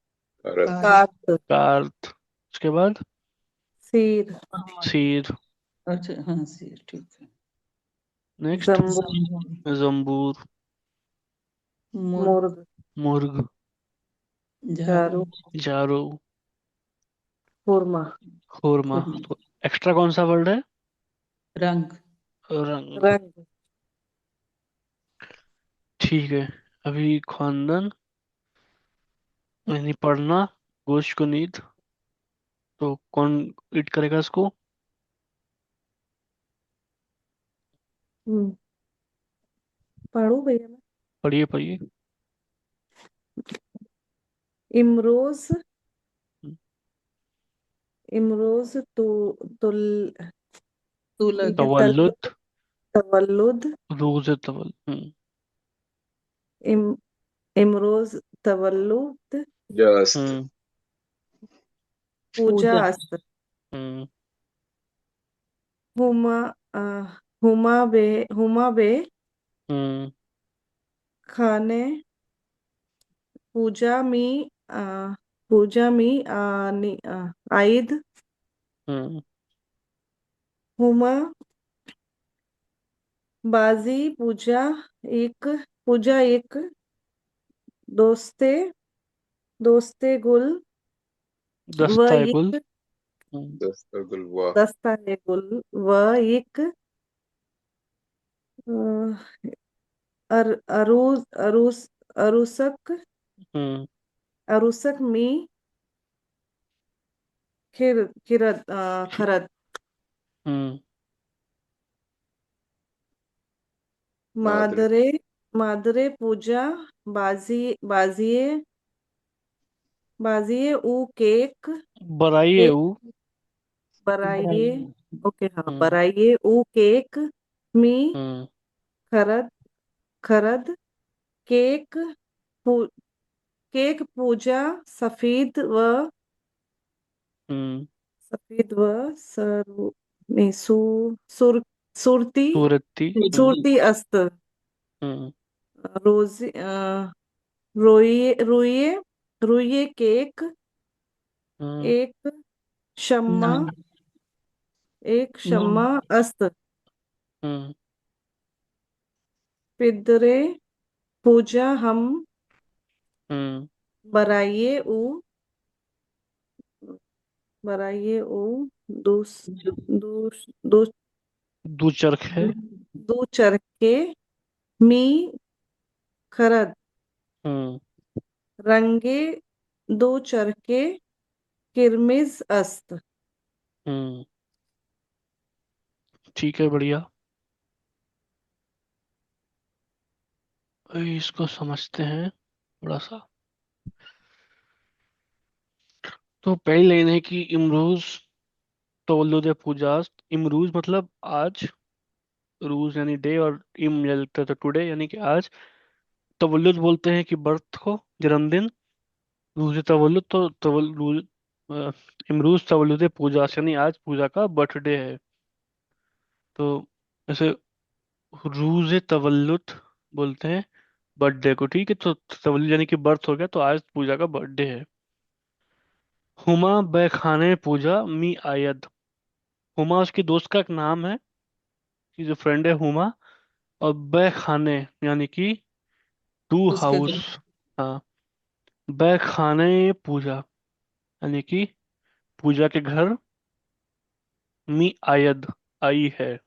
भारत। कार्त। कार्थ। उसके बाद सीर। सीर। अच्छा हाँ सिर ठीक है। नेक्स्ट जम्बूर। जम्बूर, मुर्ग। मुर्ग। मुर्ग, झाड़ू। चारू। जारो, खुरमा। खुरमा। खुरमा। तो एक्स्ट्रा कौन सा वर्ड है? रंग। रंग। रंग। ठीक है। अभी खानदान यानी पढ़ना, गोश को नींद, तो कौन रीड करेगा इसको? हम्म, पढ़ू भैया मैं। पढ़िए पढ़िए। इमरोज। इमरोज तो तुल तुलक। तवल्लुद, तवल्लुद। रूज तवल। इम इमरोज तवल्लुद। जस्त। हम्म। पूजा पूजा। अस्त। हम्म। हुमा अ, हुमा बे हुमा बे हम्म। खाने। पूजा मी अ, पूजा मी आइद। हम्म। हुमा बाजी पूजा एक दोस्ते दोस्ते गुल व दस्ता गुल। एक दस्तगुल वाह। दस्ता है गुल व एक अ, अरूस अरूस अरूसक हम्म। अरूसक मी खरद। हम्म। मादरे। मादरे मादरे पूजा बाजी बाजिए बाजिए ऊ केक बराइए केक ऊ। बराइए। बढ़ाइए। ओके हाँ हम्म। बराइए ऊ केक मी हम्म। खरद खरद केक पू, केक पूजा सफेद व हम्म। सफेद व सरू नहीं सुर सुरती सूरती। सुरती अस्त हम्म। रोजी रोइए रोइए रोइए केक हम्म। एक शम्मा नाम। एक नाम। शम्मा अस्त हम्म। पिदरे पूजा हम हम्म। बराइए ऊ बराइए ऊ दूस दूस दू दू चरख है। दू चरखे मी खरद हम्म। रंगे दो चरखे किरमिज अस्त। हम्म। ठीक है, बढ़िया। इसको समझते हैं थोड़ा सा। तो पहली लाइन है कि इमरूज तवल्लुद पूजास्त। इमरूज मतलब आज, रूज यानी डे, और इम लगता था टुडे यानी कि आज। तवल्लुद बोलते हैं कि बर्थ को, जन्मदिन। रूज तवल्लुद तो तवल्लुद, इमरूज तवल्लुद पूजा यानी आज पूजा का बर्थडे है। तो ऐसे रूज तवल्लुद बोलते हैं बर्थडे को, ठीक है। तो तवल्लुद यानी कि बर्थ हो गया, तो आज पूजा का बर्थडे है। हुमा बैखाने पूजा मी आयद। हुमा उसकी दोस्त का एक नाम है, कि जो फ्रेंड है हुमा। और बैखाने यानी कि टू उसके हाउस। घर। हाँ, बैखाने पूजा यानी कि पूजा के घर। मी आयद, आई है।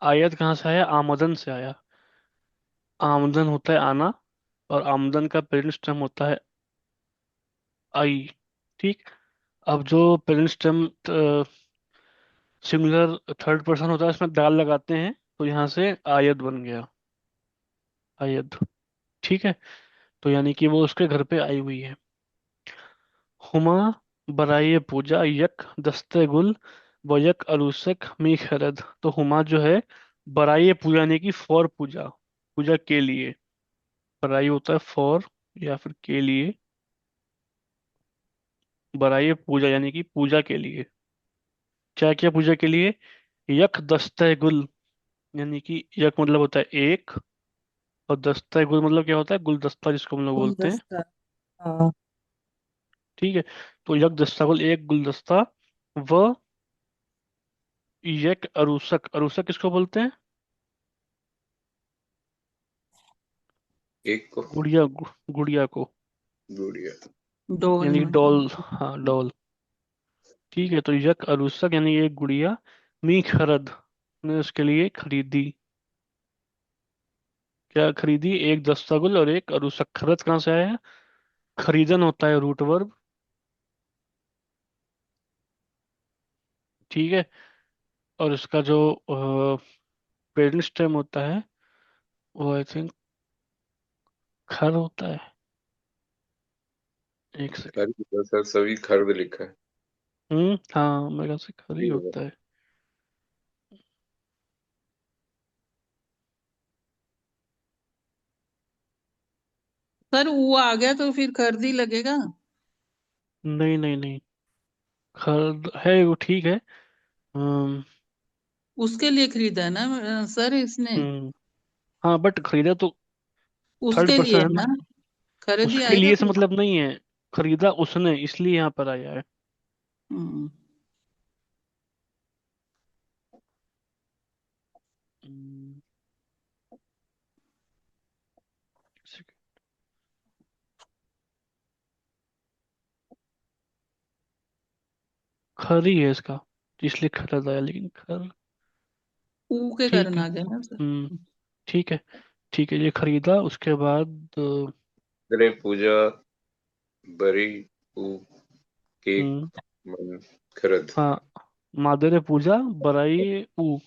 आयद कहाँ से आया? आमदन से आया। आमदन होता है आना, और आमदन का पेरेंट स्टेम होता है आई। ठीक। अब जो parent stem singular third person होता है, इसमें दाल लगाते हैं, तो यहाँ से आयद बन गया। आयद। ठीक है। तो यानी कि वो उसके घर पे आई हुई है। हुमा बराए पूजा यक दस्ते गुल व यक अरूसक मी खरद। तो हुमा जो है बराए पूजा यानी कि फॉर पूजा, पूजा के लिए। बराई होता है फॉर या फिर के लिए। बराई पूजा यानी कि पूजा के लिए। क्या क्या पूजा के लिए? यक दस्ते गुल यानी कि यक मतलब होता है एक, और दस्ते गुल मतलब क्या होता है? गुलदस्ता, जिसको हम लोग बोलते हैं। गुलदस्ता। हाँ। ठीक है। तो यक दस्ता गुल, एक गुलदस्ता। व यक अरूसक, अरूसक किसको बोलते हैं? एक को गुड़िया, गुड़िया को। गुड़िया। डोल यानी कि डॉल, मतलब। हाँ डॉल। ठीक है। तो यक अरूसक यानी एक गुड़िया। मी खरद, ने उसके लिए खरीदी। क्या खरीदी? एक दस्तागुल और एक अरूसक। खरद कहाँ से आया है? खरीदन होता है रूट वर्ब। ठीक है। और इसका जो पेरेंट स्टेम होता है, वो आई थिंक खर होता है। एक सेकंड। खरीद सर, सभी खर्द लिखा है। हाँ, मेरे ख्याल से खर ही ये होगा। होता है। सर वो आ गया तो फिर खर्दी लगेगा। नहीं नहीं नहीं, खर है वो, ठीक है। हम्म। उसके लिए खरीदा ना सर इसने। हम्म, हाँ बट खरीदा तो थर्ड उसके लिए पर्सन है है ना। ना। खरीदी उसके आएगा लिए से फिर। मतलब नहीं है, खरीदा उसने, इसलिए यहाँ पर आया है। हम्म। हम्म, खर ही है इसका, इसलिए खरीदा आया, लेकिन खर। ऊ के ठीक है। करना गया ना सर। हम्म। ठीक है। ठीक है, ये खरीदा, उसके बाद करे पूजा बरी ऊ केक हम्म, मन खरद। हाँ, मादर पूजा बराई ऊ,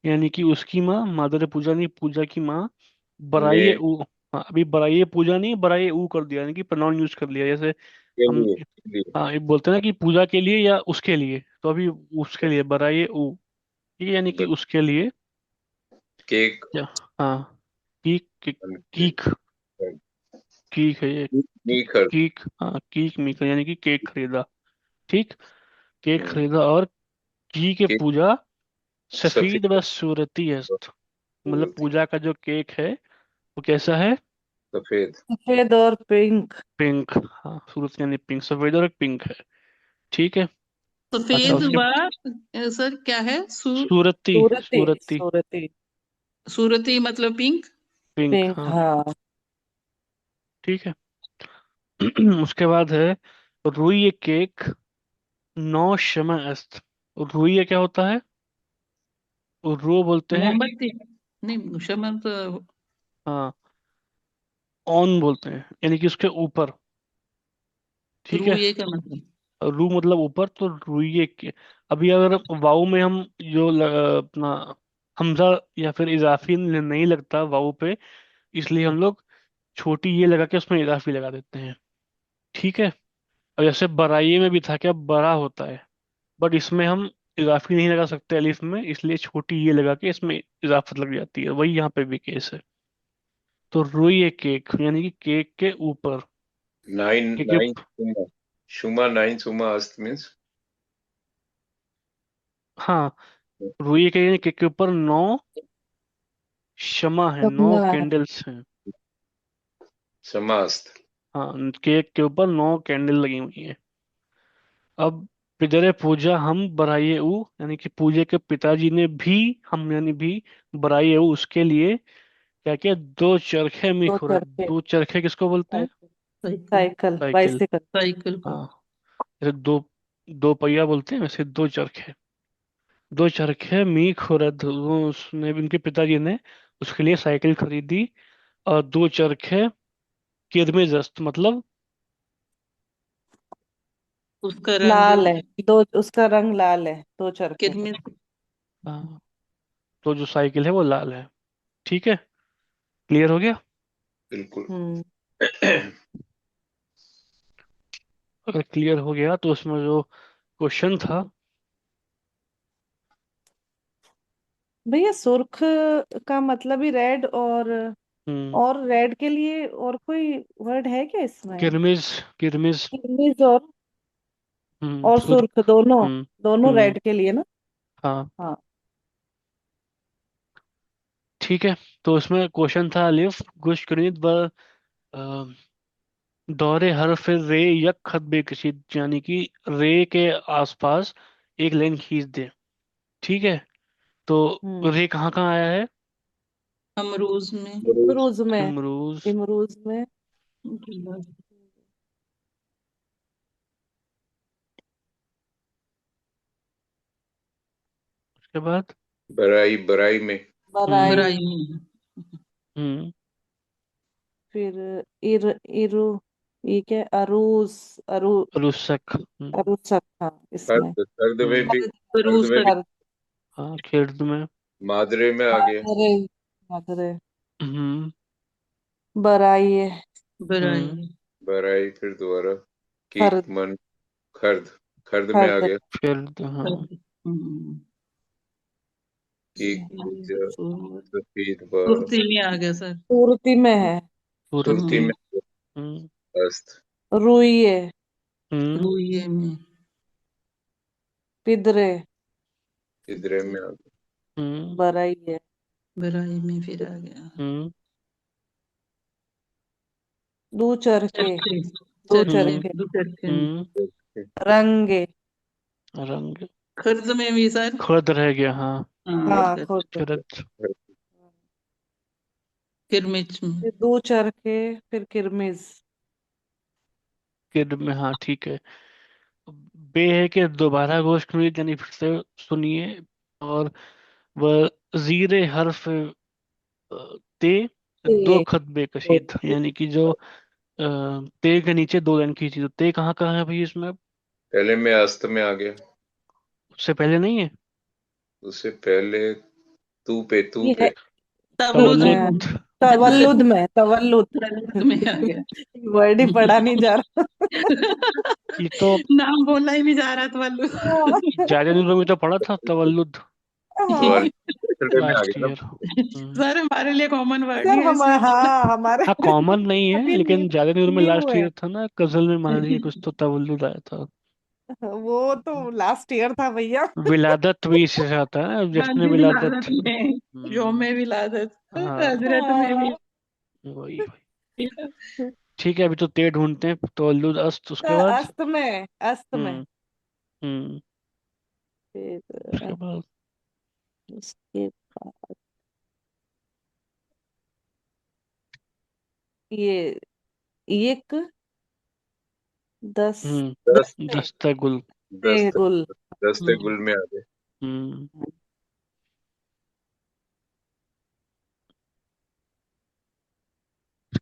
यानी कि उसकी माँ। मादर पूजा नहीं, पूजा की माँ। ने बराई ऊ। हाँ, अभी बराई पूजा नहीं, बराई ऊ कर दिया, यानी कि प्रोनाउन यूज कर लिया, जैसे के हम। लिए हाँ, ये बोलते हैं ना कि पूजा के लिए या उसके लिए, तो अभी उसके लिए बराई ऊ। ठीक है, यानी कि बस उसके लिए। केक क्या? हाँ, कीक मन कीक खरद। कीक है ये। नी खरद। कीक, हाँ कीक मीक यानी कि केक खरीदा। ठीक। केक हम्म, खरीदा, और घी के केक पूजा सफीद व सफेद सूरती अस्त। मतलब सूरत पूजा का जो केक है, वो कैसा है? सफेद सफेद और पिंक। पिंक। हाँ, सूरत यानी पिंक, सफेद और एक पिंक है। ठीक है। अच्छा, सफेद उसके सर क्या है सूरती, सूरती सूरती सूरती। सूरती मतलब पिंक। पिंक, पिंक, हाँ। हाँ। ठीक है। उसके बाद है रुई केक नौ शमा अस्त। रुई क्या होता है? रो बोलते हैं। मोमबत्ती। नहीं शमन तो। हाँ, ऑन बोलते हैं, यानी कि उसके ऊपर। ठीक रू है। ये क्या मतलब? रू मतलब ऊपर, तो रुइये के। अभी अगर वाऊ में हम जो अपना हमजा या फिर इजाफी नहीं लगता वाऊ पे, इसलिए हम लोग छोटी ये लगा के उसमें इजाफी लगा देते हैं। ठीक है। और जैसे बराइये में भी था, क्या बड़ा होता है, बट इसमें हम इजाफी नहीं लगा सकते अलिफ में, इसलिए छोटी ये लगा के इसमें इजाफत लग जाती है। वही यहाँ पे भी केस है। तो रुइये केक यानी कि केक के ऊपर। Nine, केक nine के, Shuma. Shuma, nine Shuma Ast means हाँ, रुइये के यानी केक के ऊपर 9 शमा है, 9 कमा है। कैंडल्स हैं। Samast. हाँ, केक के ऊपर 9 कैंडल लगी हुई हैं। अब पिदरे पूजा हम बराइए ऊ, यानी कि पूजे के पिताजी ने भी, हम यानी भी बराइए ऊ उसके लिए क्या किया, 2 चरखे दो मिखुरा। चरखे। 2 चरखे किसको बोलते हैं? Cycle. Cycle. Cycle cycle. Bicycle. Cycle को। हाँ, जैसे दो, 2 पहिया बोलते हैं, वैसे 2 चरखे। 2 चरखे मिखुरद, वो उसने, उनके पिताजी ने उसके लिए साइकिल खरीदी। और 2 चरखे किरमिजस्त मतलब उसका रंग लाल है। दो, उसका रंग लाल है, दो चरखे का। किरमिज। हाँ, तो जो साइकिल है वो लाल है। ठीक है, क्लियर हो गया? बिल्कुल। हम्म। अगर क्लियर हो गया तो उसमें जो क्वेश्चन था। भैया सुर्ख का मतलब ही रेड, हम्म और रेड के लिए और कोई वर्ड है क्या इसमें? किरमिज, किरमिज। किरमिज और सुर्ख सुर्ख। दोनों, हम्म दोनों हम्म रेड के लिए ना? हाँ, हाँ। ठीक है। तो उसमें क्वेश्चन था अलिफ गुश गणित व दौरे हरफ रे यक खत बेकशीद, यानी कि रे के आसपास एक लाइन खींच दे। ठीक है। तो हम्म। रे कहाँ कहाँ आया है? अमरूज में। Rose. इमरूज में। इमरूज। इमरूज में। उसके बाद बराई, बराई में। हम्म बराई। बराई में। हम्म फिर इर इरु, ये क्या, अरूस, अरु, रुसक। अरुसक, हाँ इसमें। सर्द में हम्म भी, सर्द बरूज में का। भी हर, हाँ, खेर्द में। मादरे में आ गया। मादरे, मादरे। हम्म बराई है। हम्म बराई। बराई, फिर दोबारा कीक खर्द, मन, खर्द, खर्द में आ खर्द। गया। हाँ। हम्म। कीक पूजा, सफेद ब, कुर्ती में आ गया सर। पूर्ति में है। पूरती। सुरती में हम्म अस्त, रुई है। हम्म रुइये में। पिदरे। इधरे में आ गया। हम्म बराई है। बराई में फिर आ गया। हम्म दो चरखे। चरखे। दो चरखे हम्म चरखे। दो चरखे में। हम्म रंगे। रंग। खर्द में भी सर। खुद रह गया, हाँ। हाँ हाँ खर्द। खुद। किरत। किरमिच में। फिर दो चरखे। फिर किरमिज। किर में, हाँ ठीक है। बे है कि दोबारा गोश्त में, यानी फिर से सुनिए। और वह जीरे हर्फ ते, दो ते। खत बेकशीद, यानी कि जो ते के नीचे 2 लाइन खींची, तो ते कहाँ कहाँ है भाई इसमें? पहले में अस्त में आ गया। उससे पहले नहीं है? उससे पहले तू पे, तू ये है। पे। तवल्लुद अ, तवल्लुद। में। तवल्लुद में, तवल्लुद। तवल्लुद में आ गया। वर्ड ही पढ़ा नहीं जा रहा। ये तो नाम बोला ही नहीं जा रहा तवल्लुद। ज्यादा दिनों में तो पढ़ा था तवल्लुद, हाँ। वाल पिछड़े में आ लास्ट गया ना। ईयर। सर हमारे लिए कॉमन वर्ड सर नहीं है हम, इसलिए बोला। हाँ हमारे हाँ, कॉमन नहीं है, अभी लेकिन ज्यादा दिनों में न्यू लास्ट है। ईयर था ना, गजल में मान लीजिए कुछ तो तवल्लुद आया था। वो तो लास्ट ईयर था भैया। विलादत भी इसी से आता है, जश्न गांधी विलादत। विलादत में। हम्म योम विलादत। हाँ, हजरत में भी। वही वही। ठीक है, अभी तो ते ढूंढते हैं तवल्लुद अस्त, उसके बाद। अस्त में, अस्त में। हम्म हम्म उसके फिर बाद उसके बाद ये एक, दस, दस, दस्ते, दस्तगुल। दस्त, गुल। दस्ते गुल में आ गया। हम्म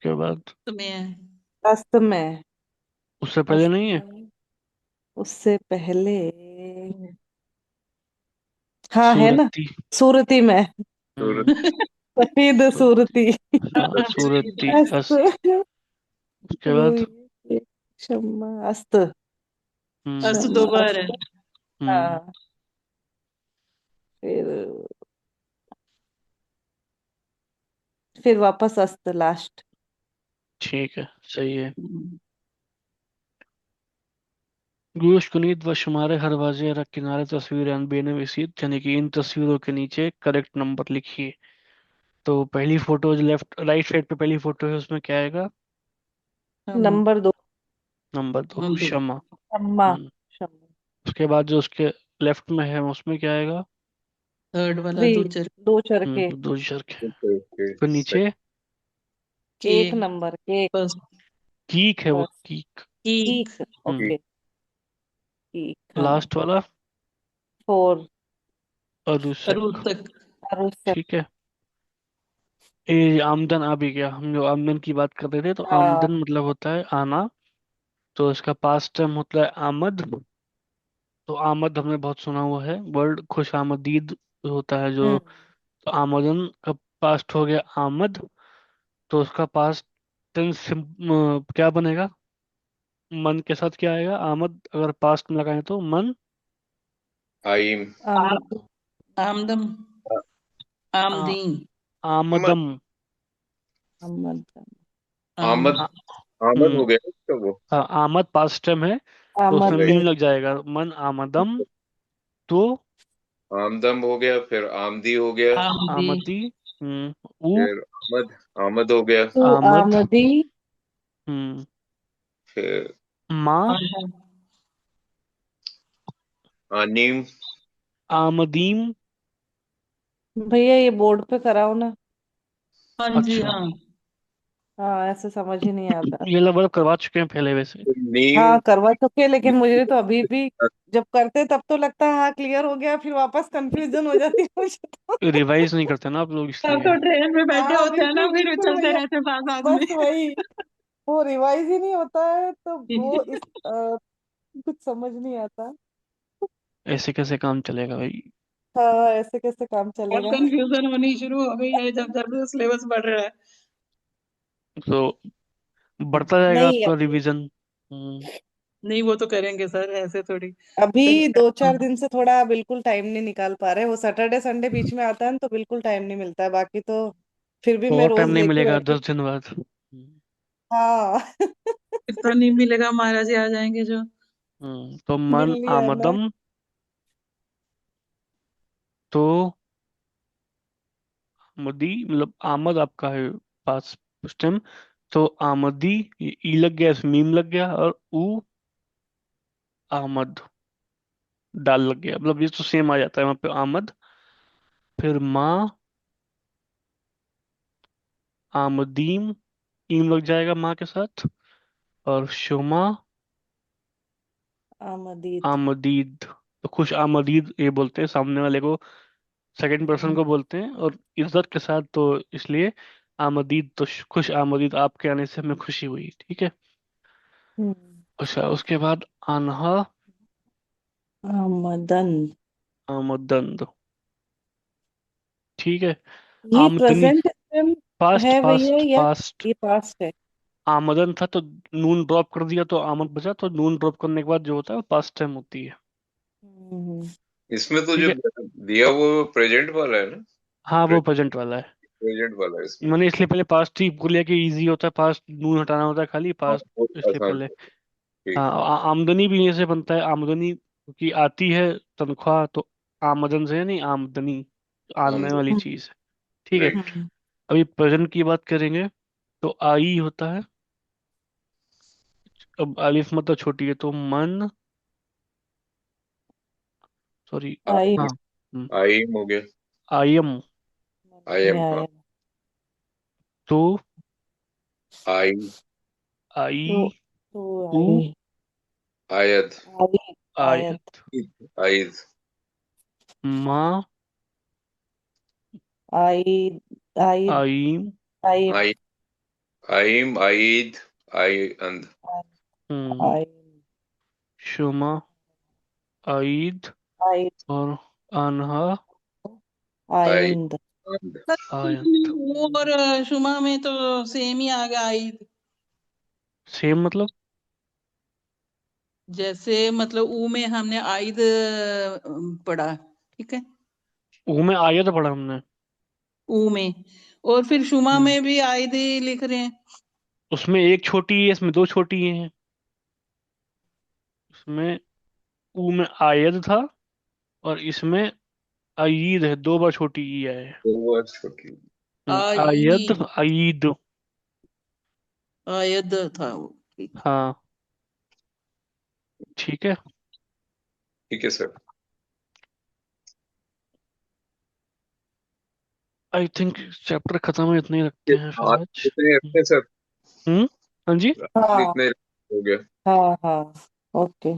उसके बाद तुम्हें है। अस्त में। उससे पहले अस्त नहीं है? में, उससे पहले। हाँ है ना। सूरती। सूरती में। सूरत। हम्म। सफेद तो सूरती। हाँ, सूरती अस्त। अस्त। उसके बाद रूही, शम्मा, अस्त। अर्थ शम्मा, दो बार है। अस्त। हम्म। हाँ। फिर फिर वापस अस्त लास्ट। ठीक है, सही है। गोश कुनीत व शुमारे हर वाजे र किनारे तस्वीर बेनवीसीत, यानी कि इन तस्वीरों के नीचे करेक्ट नंबर लिखिए। तो पहली फोटो जो लेफ्ट राइट साइड पे पहली फोटो है उसमें क्या आएगा? हम नंबर 2। नंबर 2, हम दो। शमा। शम्मा। हम्म। शम्मा। उसके बाद जो उसके लेफ्ट में है उसमें क्या आएगा? थर्ड वाला 3। दो चर दो चरखे। दो अक्षर के। ओके ओके फिर नीचे के। एक नंबर, एक। फर्स्ट कीक है, वो बस। कीक। कीक। ईख। हम्म। ओके। ईख, हाँ। लास्ट वाला 4। अरुसक। अरुण तक। अरुसक। ठीक है। ये आमदन आ भी गया, हम जो आमदन की बात कर रहे थे, तो हाँ। आमदन मतलब होता है आना। तो इसका पास्ट टाइम होता है आमद। तो आमद हमने बहुत सुना हुआ है वर्ड, खुश आमदीद होता है जो। हम्म। तो आमदन का पास्ट हो गया आमद। तो उसका पास्ट टेंस क्या बनेगा? मन के साथ क्या आएगा? आमद अगर पास्ट में लगाएं तो मन। आइम। आमद। आमदम। आ, आमदीन। आमद। आमदम। आमद। आम आमद। आ, आमद हो हम्म। गया इसका वो। हाँ, आमद पास्ट टाइम है। तो उसमें आमद। राइट। मीम लग जाएगा, मन आमदम। तो आमदम हो गया, फिर आमदी हो गया, आमदी। आमदी। ऊ। फिर आमद। आमद हो गया, तू आमद। आमदी। हम्म। फिर माँ। आम- आनीम। आमदीम। भैया ये बोर्ड पे कराओ ना। हाँ जी अच्छा, हाँ। हाँ, ऐसे समझ ही नहीं आता। ये लगभग करवा चुके हैं पहले वैसे। फिर नीम। हाँ, करवा चुके, लेकिन मुझे तो अभी भी जब करते तब तो लगता है हाँ क्लियर हो गया, फिर वापस कंफ्यूजन हो जाती है मुझे तो। रिवाइज नहीं करते ना आप लोग, तब इसलिए। तो ट्रेन में बैठे हाँ, होते हैं ना, बिल्कुल फिर बिल्कुल चलते भैया। रहते हैं साथ साथ में। बस वही। वो रिवाइज ही नहीं होता है तो वो कुछ समझ नहीं आता। ऐसे कैसे काम चलेगा भाई? हाँ, ऐसे कैसे काम अब चलेगा। कंफ्यूजन होनी शुरू हो गई है जब जब सिलेबस बढ़ रहा है। तो बढ़ता जाएगा नहीं, आपका अभी रिवीजन। नहीं वो तो करेंगे सर, ऐसे थोड़ी। अभी पहले 2-4 दिन से थोड़ा बिल्कुल टाइम नहीं निकाल पा रहे। वो सैटरडे संडे बीच में आता है ना, तो बिल्कुल टाइम नहीं मिलता है, बाकी तो फिर भी मैं और टाइम रोज नहीं लेके मिलेगा बैठती 10 दिन बाद। हूँ। हाँ। इतना नहीं मिलेगा, महाराज जी आ जाएंगे जो। तो मिल मन लिया ना। आमदम। तो आमदी मतलब आमद आपका है पास टाइम। तो आमदी, ये ई लग गया, इसमें मीम लग गया, और ऊ आमद दाल लग गया, मतलब ये तो सेम आ जाता है वहां पे आमद। फिर माँ आमदीम, ईम लग जाएगा माँ के साथ। और शुमा आमदीद। आमदीद। तो खुश आमदीद ये बोलते हैं सामने वाले को, सेकंड पर्सन को बोलते हैं, और इज्जत के साथ, तो इसलिए आमदीद। तो खुश आमदीद, आपके आने से हमें खुशी हुई, ठीक है। हम्म। अच्छा, उसके बाद अनहा आमदन। आमदन। ठीक है। ये आमदनी। प्रेजेंट टाइम पास्ट है भैया पास्ट या पास्ट। ये पास्ट है? आमदन था तो नून ड्रॉप कर दिया तो आमद बचा, तो नून ड्रॉप करने के बाद जो होता है वो पास्ट टाइम होती है। हम्म। इसमें तो ठीक जो है। दिया वो प्रेजेंट वाला है ना। हाँ, वो प्रेजेंट वाला है। प्रेजेंट वाला है इसमें। मैंने इसलिए पहले पास्ट ही बोल लिया कि इजी होता है, पास्ट नून हटाना होता है खाली, हाँ, पास्ट। बहुत इसलिए आसान पहले। है। ठीक हाँ, है। आमदनी भी यहीं से बनता है, आमदनी क्योंकि आती है तनख्वाह, तो आमदन से है, नहीं आमदनी आने वाली आमदनी। चीज है। ठीक है। राइट। हम्म। अभी प्रेजेंट की बात करेंगे। तो आई होता है, अब अलिफ मतलब छोटी है, तो मन, सॉरी। आई। हाँ। आइम हो गया। आयम। आई में एम। हाँ। आया। तो आई। आई तो उ आई। आयद। आई। आयत। आयत। आइज। माँ आई। आई। आईम आई। आई। आइम, आईद, आइंद। आई शुमा, आईद आई और आन्हा, आइंद आइंद। आयत। ऊ और शुमा में तो सेम ही आ गया ईद। सेम मतलब? जैसे मतलब ऊ में हमने आइद पढ़ा, ठीक है, ऊ में आयत पढ़ा हमने। ऊ में, और फिर शुमा हम्म। में भी आइद ही लिख रहे हैं। उसमें एक छोटी है, इसमें दो छोटी हैं। उसमें ऊ में आयत था और इसमें अयीद है, दो बार छोटी ई है। दो बार छोटी। आयद, आईद, अयीद। आयद था वो, ठीक। हाँ, ठीक है। ठीक है सर। आई थिंक चैप्टर खत्म है, इतने ही रखते हैं फिर आज आज। इतने रखते सर। हम्म। हाँ जी। हाँ इतने हो गया। हाँ हाँ ओके।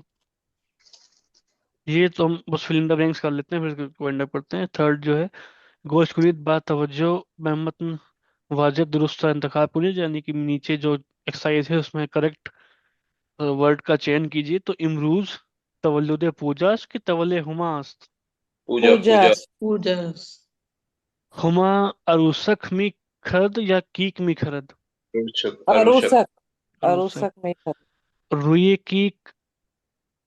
ये तो हम बस फिल्म द ब्लैंक्स कर लेते हैं, फिर वाइंड अप करते हैं। थर्ड जो है, गोश्त कुनीत बा तवज्जो महमतन वाजिब दुरुस्त इंतखाब कुनीत, यानी कि नीचे जो एक्सरसाइज है उसमें करेक्ट वर्ड का चयन कीजिए। तो इमरूज तवल्लुद पूजास की तवल्ले हुमास्त। पूजा, पूजा पूजा। पूजा, हुमा अरुसक मी खरद या कीक मी खरद? अरुषक, अरुषक। अरुसक अरुसक। अरुसक में था। रुए कीक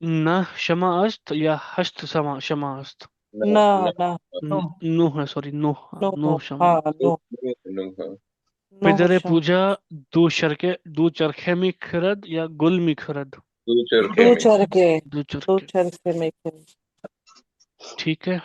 न शमा अस्त या हस्त समा शमा अस्त? ना, ना ना। ना नो, नूह है, सॉरी, नूह, हाँ, नो नूह शमा। हाँ नो हाँ। नो पिदरे शम पूजा दो चरखे में खरद या गुल में खरद? दो चरखे दो में। चरखे दो दो चरखे। चरखे में थे। ठीक है।